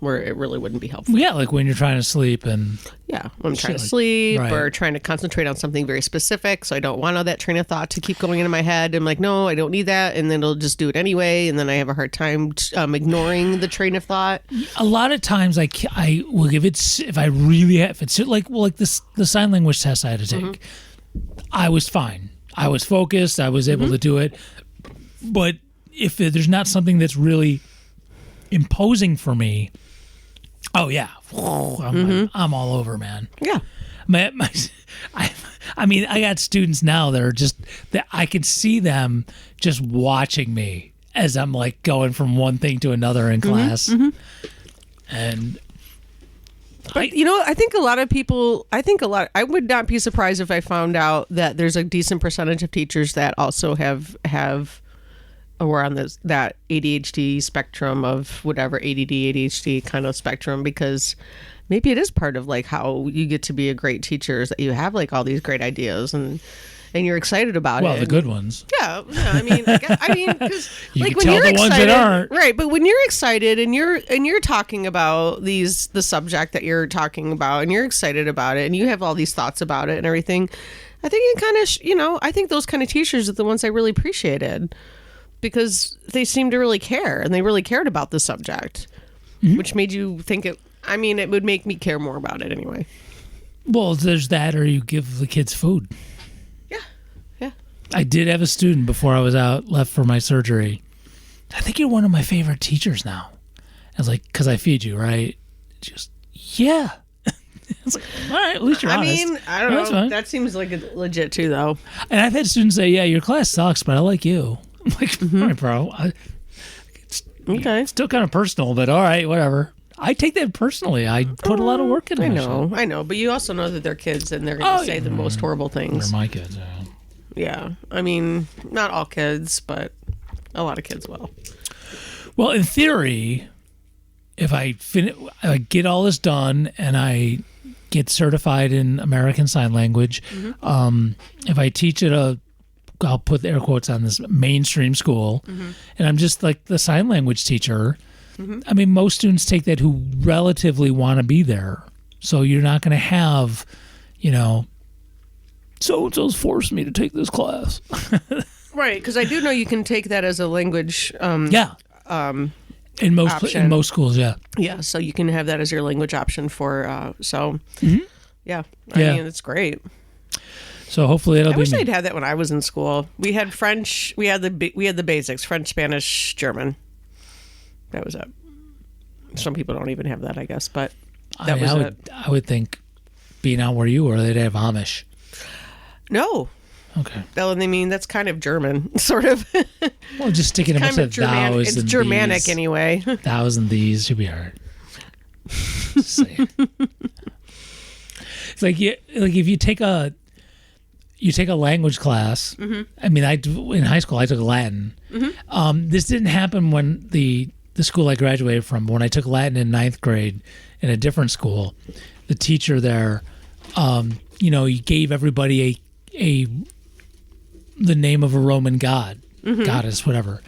C: where it really wouldn't be helpful.
B: Yeah, like when you're trying to sleep and...
C: Yeah, when I'm trying to sleep or trying to concentrate on something very specific, so I don't want all that train of thought to keep going into my head. I'm like, no, I don't need that, and then it'll just do it anyway, and then I have a hard time ignoring the train of thought.
B: A lot of times I will give it, if I really have, if it's like the sign language test I had to take, I was fine. I was focused, I was able to do it, but if there's not something that's really imposing for me, oh yeah, I'm all over, man.
C: Yeah.
B: I got students now that are just that I can see them just watching me as I'm like going from one thing to another in class, and.
C: But I think a lot of people. I would not be surprised if I found out that there's a decent percentage of teachers that also have or on that ADHD spectrum of whatever ADD, ADHD kind of spectrum, because maybe it is part of like how you get to be a great teacher is that you have like all these great ideas and you're excited about it.
B: Well, the good ones.
C: Yeah. I mean, because
B: like when you're excited, ones that aren't.
C: Right? But when you're excited and you're talking about the subject that you're talking about, and you're excited about it, and you have all these thoughts about it and everything, I think it kind of, I think those kind of teachers are the ones I really appreciated. Because they seemed to really care, and they really cared about the subject, which made you think it would make me care more about it anyway.
B: Well, there's that, or you give the kids food.
C: Yeah.
B: I did have a student before I was left for my surgery. I think you're one of my favorite teachers now. I was like, because I feed you, right? Just, yeah. It's like, all right, at least you're honest.
C: I don't know. That seems like legit too, though.
B: And I've had students say, yeah, your class sucks, but I like you. I'm like, all right, bro. It's still kind of personal, but all right, whatever. I take that personally. I put a lot of work into it.
C: I know. But you also know that they're kids and they're going to say the most horrible things.
B: They're my kids,
C: yeah. I mean, not all kids, but a lot of kids will.
B: Well, in theory, if I get all this done and I get certified in American Sign Language, if I teach at I'll put air quotes on this mainstream school, and I'm just like the sign language teacher, I mean, most students take that who relatively want to be there. So you're not going to have, so-and-so's forced me to take this class.
C: Right, because I do know you can take that as a language.
B: In most schools, yeah.
C: Yeah, so you can have that as your language option for. Yeah, I mean it's great.
B: So hopefully it'll be.
C: I wish they'd had that when I was in school. We had French. We had the basics: French, Spanish, German. That was it. Some people don't even have that, I guess, but that was it.
B: I would think, being out where you were, they'd have Amish.
C: No.
B: Okay.
C: Well, I mean, that's kind of German, sort of.
B: Well, just sticking a bunch of thous
C: It's
B: and
C: Germanic
B: these.
C: anyway.
B: Thous and these should be all right. It's like if you take a language class. I mean, in high school I took Latin. This didn't happen when the school I graduated from. When I took Latin in 9th grade in a different school, the teacher there, he gave everybody the name of a Roman god, goddess, whatever.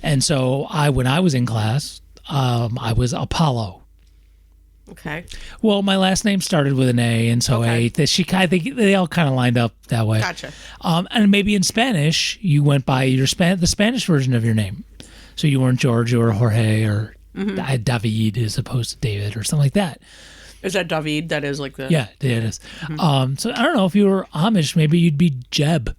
B: And so when I was in class, I was Apollo.
C: Okay.
B: Well, my last name started with an A, and so they all kind of lined up that way.
C: Gotcha.
B: And maybe in Spanish, you went by the Spanish version of your name. So you weren't George or Jorge or David as opposed to David or something like that.
C: Is that David? That is like the...
B: Yeah, it is. So I don't know, if you were Amish, maybe you'd be Jeb.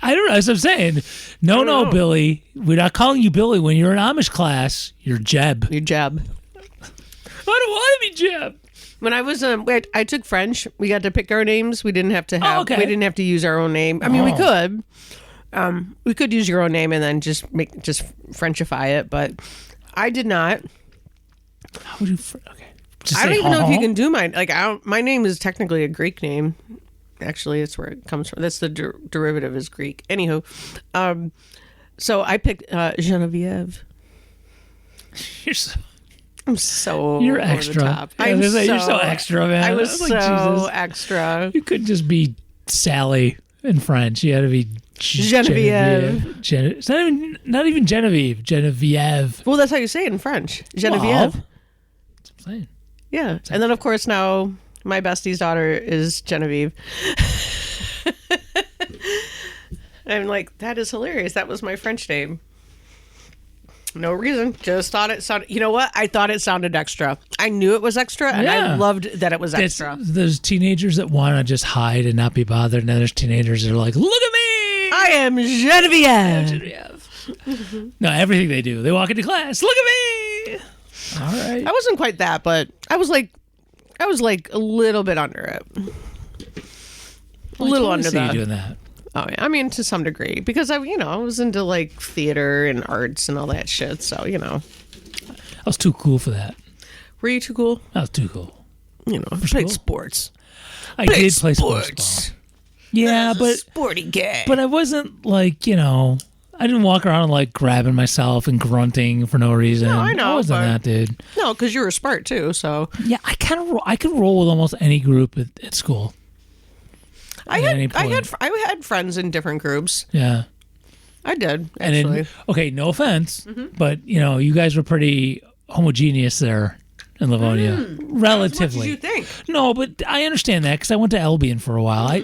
B: I don't know. That's what I'm saying. No, Billy. We're not calling you Billy. When you're in Amish class, you're Jeb.
C: You're Jeb.
B: I don't want to be Jeb.
C: When I was I took French. We got to pick our names. We didn't have to have.
B: Okay.
C: We didn't have to use our own name. I mean, we could. We could use your own name and then just Frenchify it, but I did not.
B: How would you? Okay.
C: I don't even know if you can do mine. My name is technically a Greek name. Actually, it's where it comes from. That's the derivative is Greek. Anywho, so I picked Genevieve.
B: You're extra. You're so extra, man.
C: I was so extra.
B: You couldn't just be Sally in French. You had to be
C: Genevieve.
B: It's not even Genevieve. Genevieve.
C: Well, that's how you say it in French. Genevieve.
B: Well, that's what I'm saying.
C: Yeah, and then of course now my bestie's daughter is Genevieve. I'm like, that is hilarious. That was my French name. No reason. Just thought it sounded... You know what? I thought it sounded extra. I knew it was extra, and I loved that it was extra.
B: There's teenagers that want to just hide and not be bothered, and then there's teenagers that are like, look at me!
C: I am Genevieve!
B: No, everything they do. They walk into class, look at me! All right.
C: I wasn't quite that, but I was like a little bit under it. A little under that.
B: You doing that.
C: Oh yeah, I mean to some degree because I was into like theater and arts and all that shit. So I
B: was too cool for that.
C: Were you too cool?
B: I was too cool.
C: I played sports.
B: I did play sports. Yeah, but
C: sporty guy.
B: But I wasn't like I didn't walk around like grabbing myself and grunting for no reason.
C: No, I know.
B: I wasn't that dude.
C: No, because you were smart too. So
B: yeah, I could roll with almost any group at school.
C: I had friends in different groups.
B: Yeah,
C: I did actually.
B: Okay, no offense, but you guys were pretty homogeneous there in Livonia, relatively.
C: What did you think?
B: No, but I understand that because I went to Albion for a while. I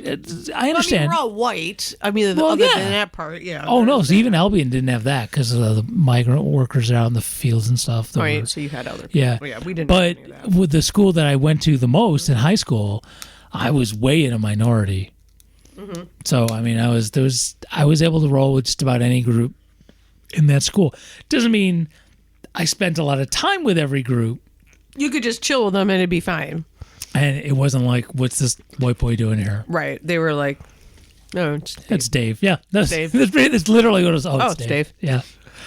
B: understand.
C: We're all white. I mean, other than that part, yeah.
B: Oh no, so even Albion didn't have that because of the migrant workers out in the fields and stuff.
C: Right, so you had other people.
B: Yeah,
C: well, yeah, we didn't.
B: But
C: have any of that.
B: with the school that I went to the most in high school, I was way in a minority. So I mean, I was able to roll with just about any group in that school. Doesn't mean I spent a lot of time with every group.
C: You could just chill with them and it'd be fine.
B: And it wasn't like, what's this white boy doing here?
C: Right. They were like, no,
B: it's Dave. Yeah, that's
C: Dave.
B: That's literally what it was. Oh, it's Dave. Yeah.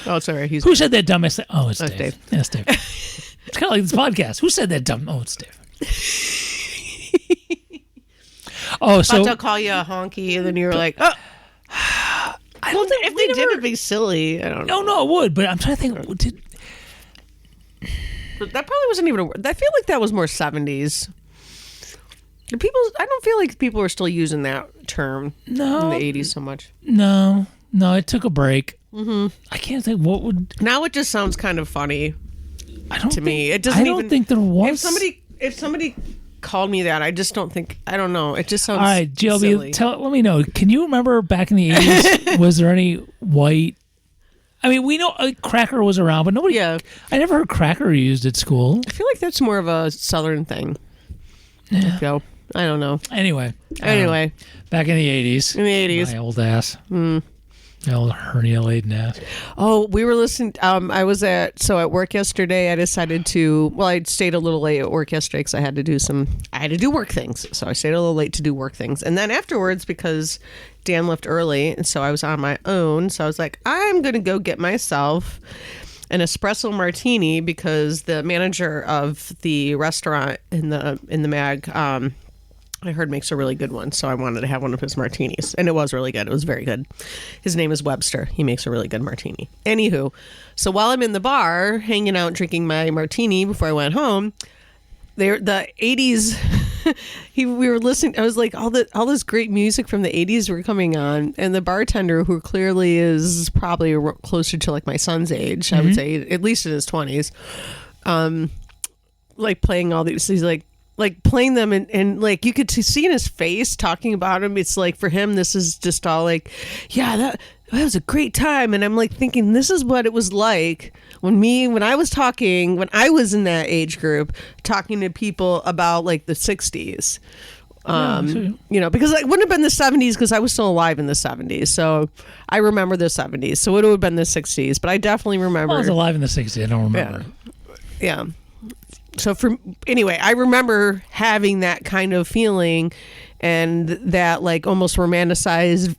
C: Oh, sorry.
B: Who said that dumb? Oh, it's Dave.
C: Dave.
B: Yeah, it's Dave. It's kind of like this podcast. Who said that dumb? Oh, it's Dave. Oh, so
C: I'll call you a honky, and then you were like, "Oh,
B: I don't think
C: if they did, it'd be silly." I don't know.
B: No, it would. But I'm trying to think.
C: But that probably wasn't even a word. I feel like that was more 70s. I don't feel like people were still using that term in the 80s so much.
B: No, No, it took a break. I can't think what would.
C: Now it just sounds kind of funny.
B: I don't
C: to
B: think,
C: me. It doesn't.
B: I don't think there was.
C: If somebody called me that, I just don't think. I don't know. It just sounds.
B: All right, GLB,
C: silly.
B: let me know. Can you remember back in the 80s? Was there any white? I mean, we know cracker was around, but nobody.
C: Yeah.
B: I never heard cracker used at school.
C: I feel like that's more of a Southern thing.
B: Yeah.
C: So, I don't know.
B: Anyway, back in the 80s.
C: In the 80s.
B: My old ass. My old hernia-laden ass.
C: Oh, we were listening. I was at work yesterday. I decided to. Well, I stayed a little late at work yesterday because I had to do work things. So I stayed a little late to do work things, and then afterwards, because Dan left early, and so I was on my own. So I was like, I'm gonna go get myself an espresso martini because the manager of the restaurant in the mag. I heard makes a really good one, so I wanted to have one of his martinis. And it was really good. It was very good. His name is Webster. He makes a really good martini. Anywho, so while I'm in the bar, hanging out, drinking my martini before I went home, the 80s, we were listening. I was like, all this great music from the 80s were coming on. And the bartender, who clearly is probably closer to like my son's age, I would say, at least in his 20s, like playing all these, he's like playing them and like you could see in his face talking about him. It's like for him, this is just all like, yeah, that was a great time. And I'm like thinking, this is what it was like when I was in that age group, talking to people about like the 60s. Because it wouldn't have been the 70s because I was still alive in the 70s. So I remember the 70s. So it would have been the 60s. But I definitely remember.
B: I was alive in the 60s. I don't remember.
C: Yeah. So I remember having that kind of feeling and that like almost romanticized,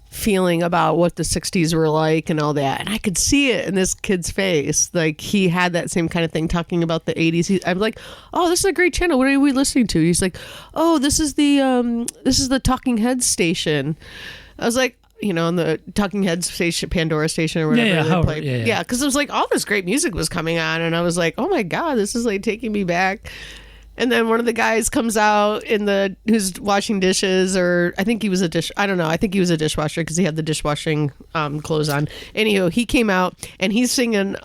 C: feeling about what the 60s were like and all that. And I could see it in this kid's face. Like he had that same kind of thing talking about the 80s. I'm like, oh, this is a great channel. What are we listening to? He's like, oh, this is the Talking Heads station. I was like, on the Talking Heads station, Pandora station or whatever they played. Yeah, because it was like all this great music was coming on, and I was like, oh my God, this is like taking me back. And then one of the guys comes out who's washing dishes, or I think he was I don't know. I think he was a dishwasher because he had the dishwashing clothes on. Anyhow, he came out and he's singing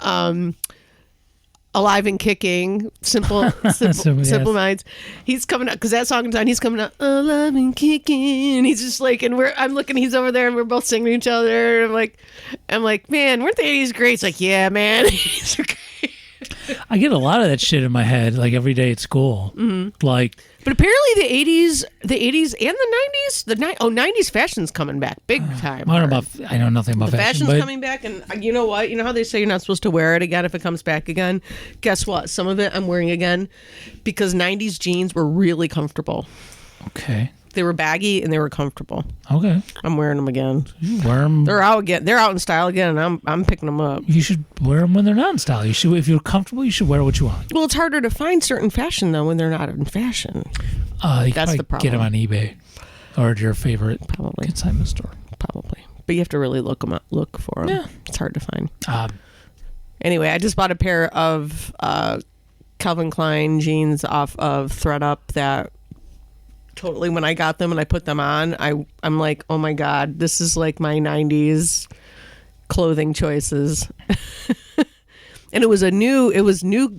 C: Alive and Kicking, Simple Minds. He's coming out because that song is on. He's coming out Alive and Kicking. He's just like, and I'm looking. He's over there, and we're both singing to each other. And I'm like, man, weren't the 80s great? It's like, yeah, man, 80s are great.
B: I get a lot of that shit in my head, like every day at school.
C: But apparently the 80s and the 90s, 90s fashion's coming back big time.
B: I know nothing about
C: the
B: fashion.
C: Fashion's coming back, and you know what? You know how they say you're not supposed to wear it again if it comes back again? Guess what? Some of it I'm wearing again because 90s jeans were really comfortable.
B: Okay.
C: They were baggy and they were comfortable.
B: Okay.
C: I'm wearing them again.
B: You wear them.
C: They're out again. They're out in style again, and I'm picking them up.
B: You should wear them when they're not in style. You should, if you're comfortable, you should wear what you want.
C: Well, it's harder to find certain fashion though when they're not in fashion.
B: That's the problem. Get them on eBay or your favorite consignment store.
C: Probably, but you have to really look for them. Yeah, it's hard to find. Anyway, I just bought a pair of Calvin Klein jeans off of ThredUp that. Totally, when I got them and I put them on, I'm like, oh my God, this is like my 90s clothing choices. And it was new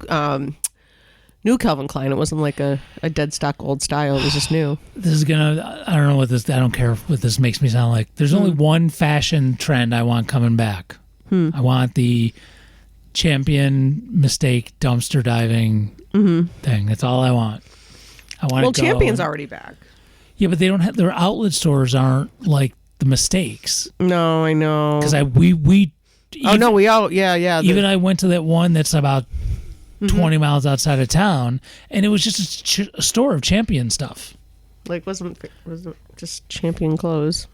C: Calvin Klein. It wasn't like a dead stock old style. It was just new.
B: I don't know I don't care what this makes me sound like. There's only one fashion trend I want coming back. I want the Champion mistake dumpster diving thing. That's all I want.
C: Champion's already back.
B: Yeah, but they don't have their outlet stores aren't like the mistakes.
C: No, I know.
B: Because we. Even I went to that one that's about 20 miles outside of town, and it was just a store of Champion stuff.
C: Like was it just Champion clothes?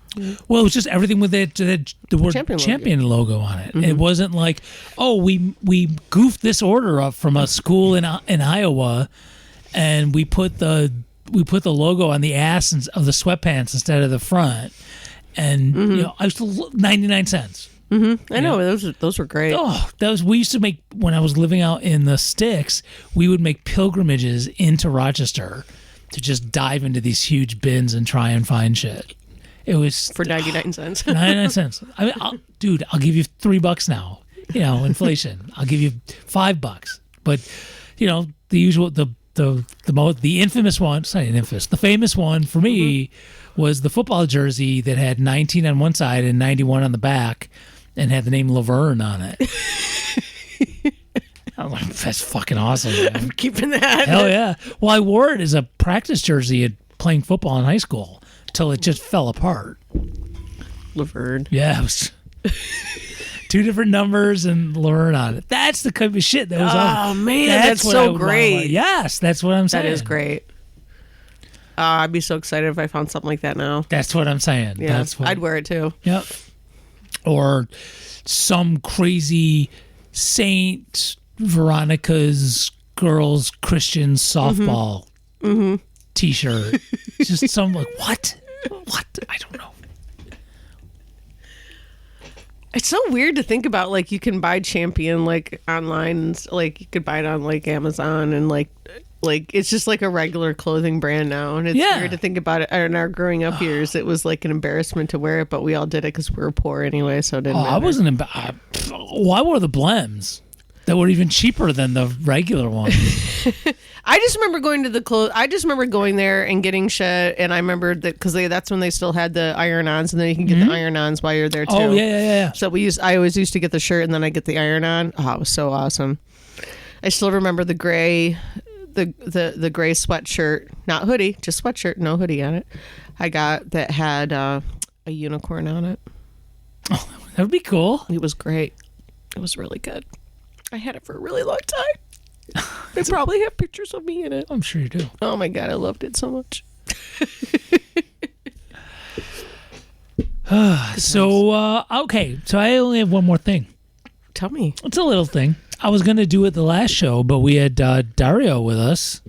B: Well, it was just everything with the word Champion logo on it. It wasn't like, oh, we goofed this order up from a school in Iowa. And we put the logo on the ass of the sweatpants instead of the front, and I was 99 cents.
C: I know those were great.
B: Oh, we used to make when I was living out in the sticks. We would make pilgrimages into Rochester to just dive into these huge bins and try and find shit. It was
C: for 99 cents.
B: 99 cents. I mean, I'll give you $3 now. Inflation. I'll give you $5. But the usual, the infamous one. Sorry, infamous. The famous one for me was the football jersey that had 19 on one side and 91 on the back, and had the name Laverne on it. I'm like, that's fucking awesome, man.
C: I'm keeping that.
B: Hell yeah. Well, I wore it as a practice jersey at playing football in high school till it just fell apart.
C: Laverne.
B: Yeah, it was 2 different numbers and Laverne on it. That's the kind of shit that was on.
C: Oh, man, that's so great.
B: Yes, that's what I'm saying.
C: That is great. I'd be so excited if I found something like that now.
B: That's what I'm saying.
C: Yeah, I'd wear it too.
B: Yep. Or some crazy Saint Veronica's girls Christian softball T-shirt. Just some like what? I don't know.
C: It's so weird to think about. Like, you can buy Champion like online, and, like, you could buy it on like Amazon, and like it's just like a regular clothing brand now. And it's weird to think about it. In our growing up years, it was like an embarrassment to wear it, but we all did it because we were poor anyway, so it didn't matter.
B: I wasn't. Why were the Blems that were even cheaper than the regular one?
C: I just remember going to the I just remember going there and getting shit, and I remember that because that's when they still had the iron-ons, and then you can get the iron-ons while you're there too.
B: Oh yeah.
C: So I always used to get the shirt, and then I get the iron-on. Oh, it was so awesome. I still remember the gray, the gray sweatshirt, not hoodie, just sweatshirt, no hoodie on it. I got that had a unicorn on it.
B: Oh, that would be cool.
C: It was great. It was really good. I had it for a really long time. They probably have pictures of me in it.
B: I'm sure you do.
C: Oh my God, I loved it so much.
B: Okay, so I only have one more thing.
C: Tell me.
B: It's a little thing. I was going to do it the last show, but we had Dario with us.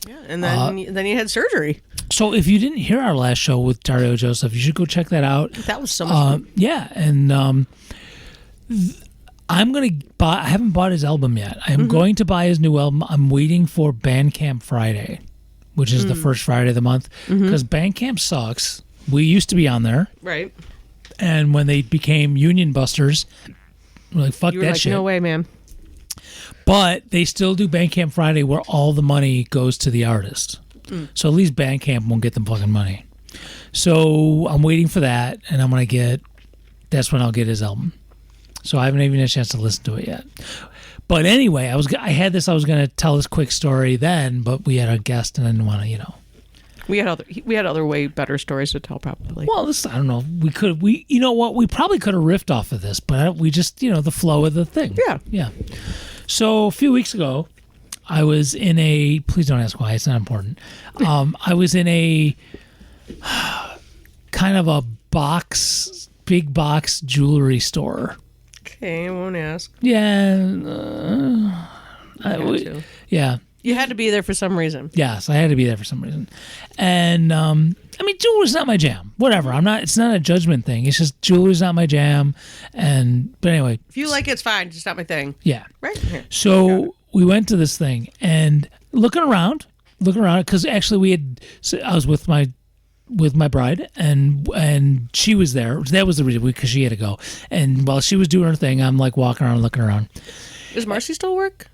C: Yeah, and then he had surgery.
B: So if you didn't hear our last show with Dario Joseph, you should go check that out.
C: That was so much fun.
B: Yeah, and I'm going to buy. I haven't bought his album yet. I'm going to buy his new album. I'm waiting for Bandcamp Friday, which is the first Friday of the month, because Bandcamp sucks. We used to be on there,
C: right?
B: And when they became Union Busters, we're like, fuck
C: you were
B: that
C: like,
B: shit.
C: No way, man.
B: But they still do Bandcamp Friday, where all the money goes to the artist. So at least Bandcamp won't get the fucking money. So I'm waiting for that, and that's when I'll get his album. So I haven't even had a chance to listen to it yet. But anyway, I was going to tell this quick story then, but we had a guest, and I didn't want to,
C: We had other way better stories to tell, probably.
B: Well, I don't know. You know what? We probably could have riffed off of this, but we just, the flow of the thing. Yeah. So a few weeks ago, I was in please don't ask why, it's not important. I was in a kind of a big box jewelry store.
C: Okay, I won't ask.
B: Yeah. Yeah.
C: You had to be there for some reason.
B: Yes, I had to be there for some reason. And, jewelry's not my jam. Whatever. It's not a judgment thing. It's just jewelry's not my jam. But anyway.
C: If you like it, it's fine. Just not my thing.
B: Yeah.
C: Right? Here.
B: So we went to this thing and looking around, because actually I was with my bride and she was there. That was the reason, because she had to go. And while she was doing her thing, I'm like walking around, looking around.
C: Does Marcy still work?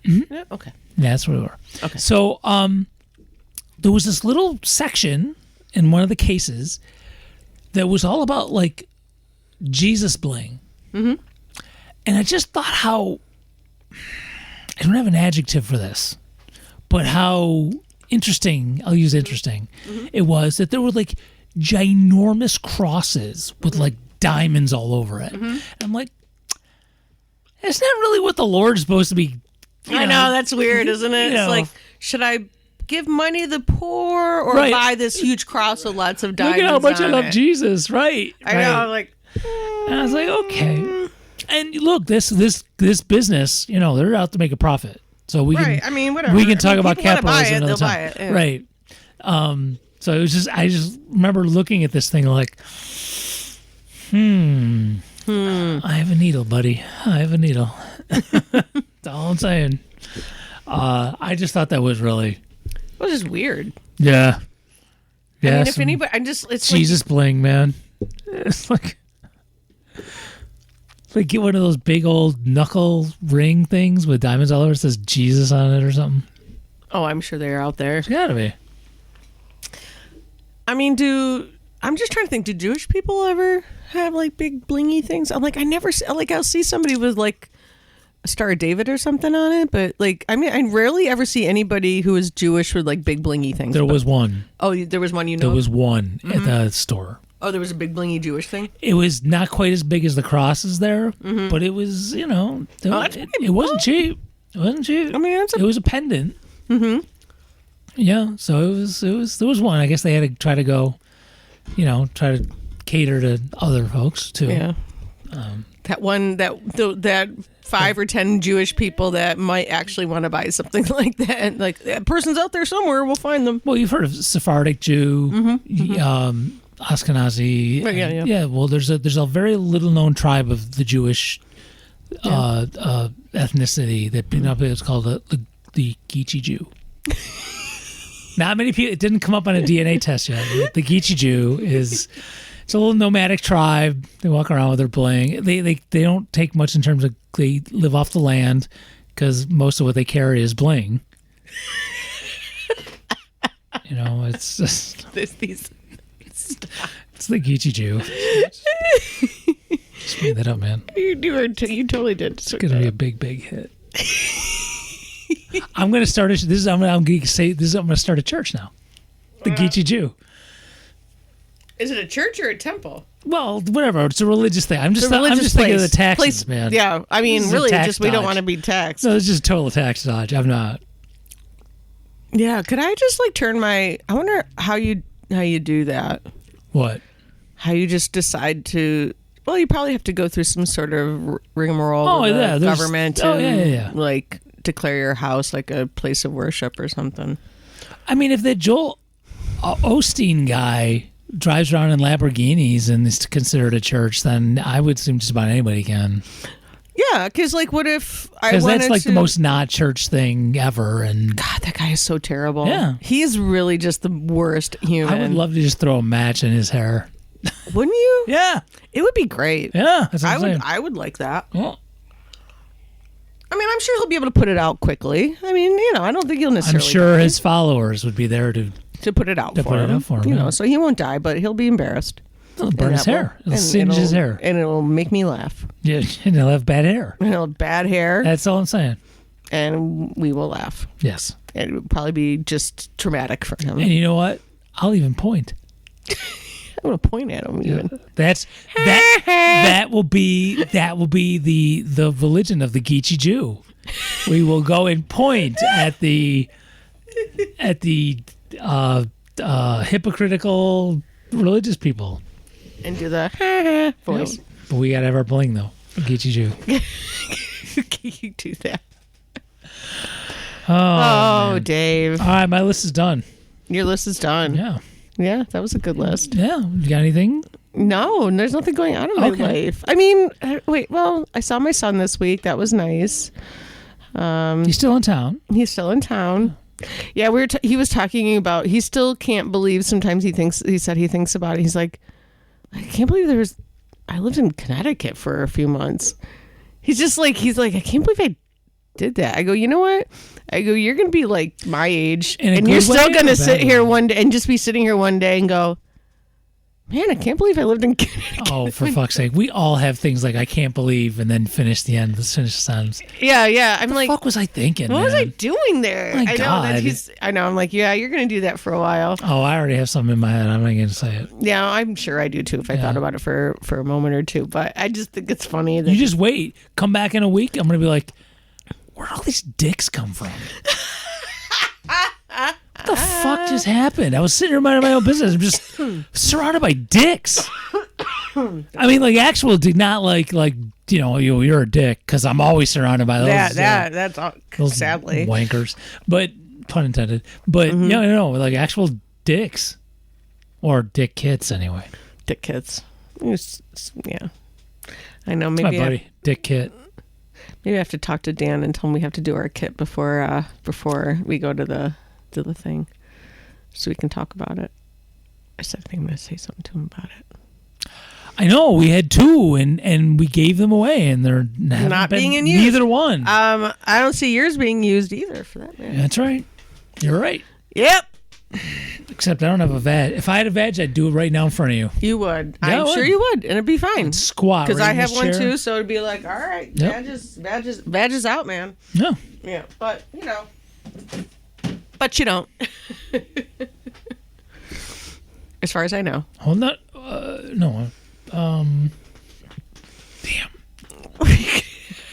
B: Mm-hmm.
C: Yeah. Okay.
B: Yeah, that's where we were.
C: Okay.
B: So there was this little section in one of the cases that was all about like Jesus bling. Mm-hmm. And I just thought how, I don't have an adjective for this, but how interesting, I'll use interesting, it was that there were like ginormous crosses with like diamonds all over it. And I'm like, that's not really what the Lord's supposed to be.
C: I know, that's weird, isn't it? It's like, should I give money to the poor or buy this huge cross with lots of diamonds?
B: Look at how much I love
C: it?
B: Jesus, right?
C: I know, I'm like,
B: and I was like, okay. And look, this business, they're out to make a profit. So we can,
C: whatever.
B: We can talk about capitalism
C: another
B: time.
C: Buy it, yeah.
B: Right. So it was just, I just remember looking at this thing like, I have a needle, buddy. I have a needle. That's all I'm saying. I just thought that was really...
C: It was just weird.
B: Yeah. Yeah,
C: I mean, if anybody, it's
B: Jesus bling, man. It's like get one of those big old knuckle ring things with diamonds all over. It says Jesus on it or something.
C: Oh, I'm sure they're out there.
B: It's gotta be.
C: I mean, I'm just trying to think. Do Jewish people ever have like big blingy things? I'm like, I never like. I'll see somebody with like a Star of David or something on it, but like, I mean, I rarely ever see anybody who is Jewish with like big blingy things.
B: There was one.
C: Oh, there was one.
B: There was one at the store.
C: Oh, there was a big blingy Jewish thing.
B: It was not quite as big as the crosses there, but it was, it wasn't cheap. It wasn't cheap.
C: I mean,
B: it was a pendant. Mm-hmm. Yeah, so it was. There was one. I guess they had to try to go, try to cater to other folks too.
C: Yeah. That 5 or 10 Jewish people that might actually want to buy something like that. And like that person's out there somewhere. We'll find them.
B: Well, you've heard of Sephardic Jew, Ashkenazi. Yeah. Well, there's a very little known tribe of the Jewish ethnicity that it's called the Geechee Jew. Not many people. It didn't come up on a DNA test yet. The Geechee Jew it's a little nomadic tribe. They walk around with their bling. They don't take much in terms of they live off the land because most of what they carry is bling. It's just
C: It's
B: the Geechee Jew. Just made that up, man.
C: You totally did.
B: It's gonna be a big hit. I'm gonna start I'm gonna start a church now. The Geechee Jew.
C: Is it a church or a temple?
B: Well, whatever. It's a religious thing. I'm just
C: religious
B: thinking of the taxes, man.
C: Yeah, I mean, really, we don't want to be taxed.
B: No, it's just a total tax dodge. I'm not.
C: Yeah, could I just like turn my? I wonder how you do that.
B: What?
C: How you just decide to? Well, you probably have to go through some sort of rigmarole with the government to like declare your house like a place of worship or something.
B: I mean, if the Joel Osteen guy drives around in Lamborghinis and is considered a church, then I would assume just about anybody can.
C: Yeah, because like, what if I wanted
B: Because that's like the most not church thing ever. And
C: God, that guy is so terrible.
B: Yeah,
C: he's really just the worst human.
B: I would love to just throw a match in his hair.
C: Wouldn't you?
B: Yeah,
C: it would be great.
B: Yeah, that's what I'm saying.
C: I would like that.
B: Well,
C: I mean, I'm sure he'll be able to put it out quickly. I mean, I don't think he'll necessarily.
B: I'm sure his followers would be there to
C: put it out for him. So he won't die, but he'll be embarrassed.
B: It'll burn his hair. It'll singe his hair.
C: And it'll make me laugh.
B: Yeah, and he'll have bad hair.
C: And he'll have bad hair.
B: That's all I'm saying.
C: And we will laugh.
B: Yes.
C: And it would probably be just traumatic for him.
B: And you know what? I'll even point.
C: I'm gonna point at him even.
B: That will be the religion of the Geechee Jew. We will go and point at the hypocritical religious people
C: and do the voice.
B: But we gotta have our bling though. Geechee Jew.
C: Can you do that?
B: Oh,
C: man. Dave.
B: All right, my list is done.
C: Your list is done. Yeah, that was a good list.
B: Yeah, you got anything?
C: No, there's nothing going on in my life. I mean, I saw my son this week. That was nice.
B: He's still in town.
C: He's still in town. Yeah, he was talking about, he still can't believe, sometimes he said he thinks about it. He's like, I can't believe I lived in Connecticut for a few months. He's like, I can't believe I did that. I go, you know what? I go, you're going to be like my age and you're still going to sit here one day and just be sitting here one day and go, man, I can't believe I lived in Connecticut.
B: Oh, for fuck's sake. We all have things like I can't believe and then finish the sentence.
C: Yeah. I'm like,
B: what the fuck was I thinking?
C: What was I doing there?
B: My God.
C: I know. I'm like, yeah, you're going to do that for a while.
B: Oh, I already have something in my head. I'm not going to say it.
C: Yeah, I'm sure I do too if I thought about it for a moment or two. But I just think it's funny. That
B: you just wait. Come back in a week. I'm going to be like, where'd all these dicks come from? What the fuck just happened? I was sitting here minding my own business. I'm just surrounded by dicks. I mean, like actual dick, not like you're a dick, because I'm always surrounded by those.
C: That's
B: those
C: sadly
B: wankers, but pun intended. But like actual dicks or dick kits anyway.
C: Dick kits. Yeah, I know.
B: That's
C: maybe
B: my buddy, Dick Kit.
C: Maybe I have to talk to Dan and tell him we have to do our kit before we go to the thing, so we can talk about it. I said I think I'm going to say something to him about it.
B: I know we had 2 and we gave them away and they're
C: not being in use.
B: Neither one.
C: I don't see yours being used either for that matter.
B: That's right. You're right.
C: Yep.
B: Except I don't have a veg. If I had a veg, I'd do it right now in front of you.
C: You would.
B: Yeah,
C: I'm sure you would, and it'd be fine.
B: I'd squat.
C: Because
B: right
C: I
B: in
C: have
B: this
C: one
B: chair.
C: too, so it'd be like, all right,
B: Yep.
C: badges out, man.
B: No.
C: Yeah, but but you don't. As far as I know.
B: Hold on. No. Damn.
C: I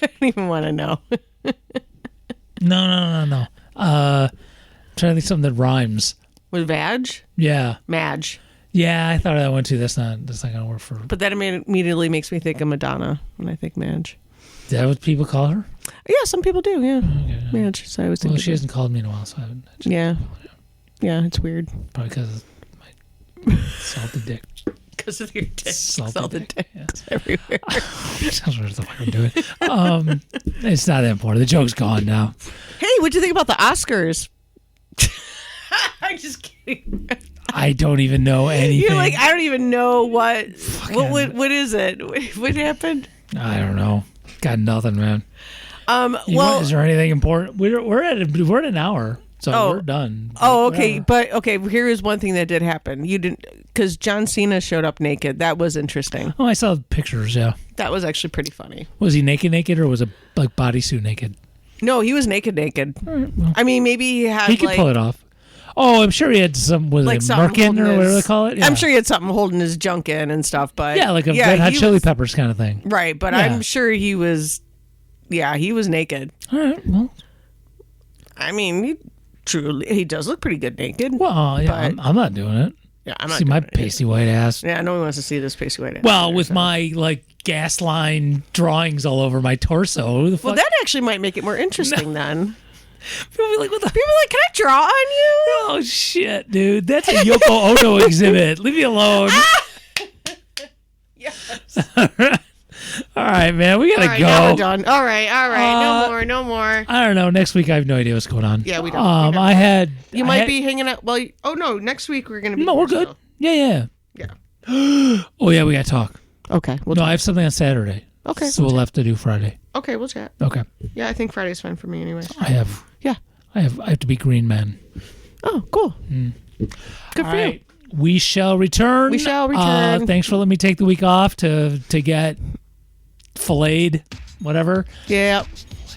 C: don't even want to know.
B: No. Trying to think something that rhymes.
C: With vag?
B: Yeah.
C: Madge.
B: Yeah, I thought of that one too. That's not gonna work for.
C: But that immediately makes me think of Madonna when I think Madge.
B: Is that what people call her?
C: Yeah, some people do. Yeah,
B: Okay.
C: Madge. So I was thinking.
B: Well, she hasn't called me in a while, so I haven't.
C: Yeah, it's weird.
B: Probably because of my salted dick.
C: Because of your dick.
B: Salted dick.
C: Dicks everywhere.
B: Sounds what the fuck I'm doing. It's not that important. The joke's gone now.
C: Hey, what'd you think about the Oscars? I'm just kidding.
B: I don't even know anything.
C: You're like, I don't even know what is it? What happened?
B: I don't know. Got nothing, man.
C: Well,
B: is there anything important? We're at an hour, so we're done.
C: Oh, okay. But okay, here is one thing that did happen. You didn't, because John Cena showed up naked. That was interesting.
B: Oh, I saw pictures. Yeah.
C: That was actually pretty funny.
B: Was he naked, or was it like bodysuit naked?
C: No, he was naked.
B: All right, well,
C: I mean, maybe he had.
B: He could pull it off. Oh, I'm sure he had some. Was
C: like
B: it merkin or whatever they call it? Yeah.
C: I'm sure he had something holding his junk in and stuff. But
B: yeah, like a Red Hot Chili Peppers kind of thing.
C: Right, but I'm sure he was. Yeah, he was naked.
B: All right. Well,
C: I mean, he does look pretty good naked.
B: Well, yeah, I'm not doing it.
C: Yeah, I'm not.
B: See my pasty white ass.
C: Yeah, no one wants to see this pasty white ass.
B: Well, with my like gas line drawings all over my torso. Who the fuck?
C: Well, that actually might make it more interesting then.
B: People be like, "What the?"
C: People are like, "Can I draw on you?"
B: Oh shit, dude! That's a Yoko Ono exhibit. Leave me alone.
C: Yes.
B: All right, man. We gotta go.
C: Now we're done. All right. No more.
B: I don't know. Next week, I have no idea what's going on.
C: Yeah, we don't.
B: I had.
C: You might be hanging out. Well, no. Next week we're gonna be.
B: No, we're good.
C: Still.
B: Yeah. Oh yeah, we gotta talk.
C: Okay.
B: I have something on Saturday.
C: Okay.
B: So we'll have to do Friday.
C: Okay, we'll chat.
B: Okay.
C: Yeah, I think Friday's fine for me anyway.
B: I have.
C: Yeah.
B: I have to be Green Man.
C: Oh, cool. Good for you.
B: We shall return.
C: We shall return.
B: Thanks for letting me take the week off to get filleted, whatever.
C: Yeah.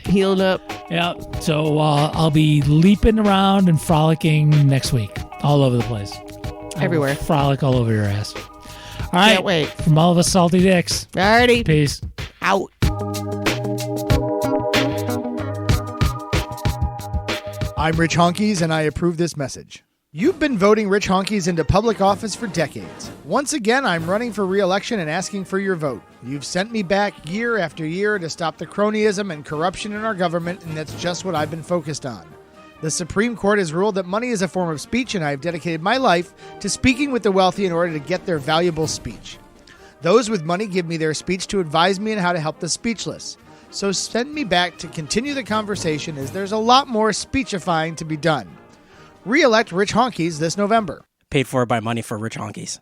C: Healed up.
B: Yeah. So I'll be leaping around and frolicking next week, all over the place.
C: Everywhere.
B: I will frolic all over your ass. All right.
C: Can't wait.
B: From all of us salty dicks.
C: Alrighty.
B: Peace.
C: Out.
D: I'm Rich Honkies, and I approve this message. You've been voting Rich Honkies into public office for decades. Once again, I'm running for re-election and asking for your vote. You've sent me back year after year to stop the cronyism and corruption in our government, and that's just what I've been focused on. The Supreme Court has ruled that money is a form of speech, and I have dedicated my life to speaking with the wealthy in order to get their valuable speech. Those with money give me their speech to advise me on how to help the speechless. So send me back to continue the conversation, as there's a lot more speechifying to be done. Re-elect Rich Honkies this November.
E: Paid for by Money for Rich Honkies.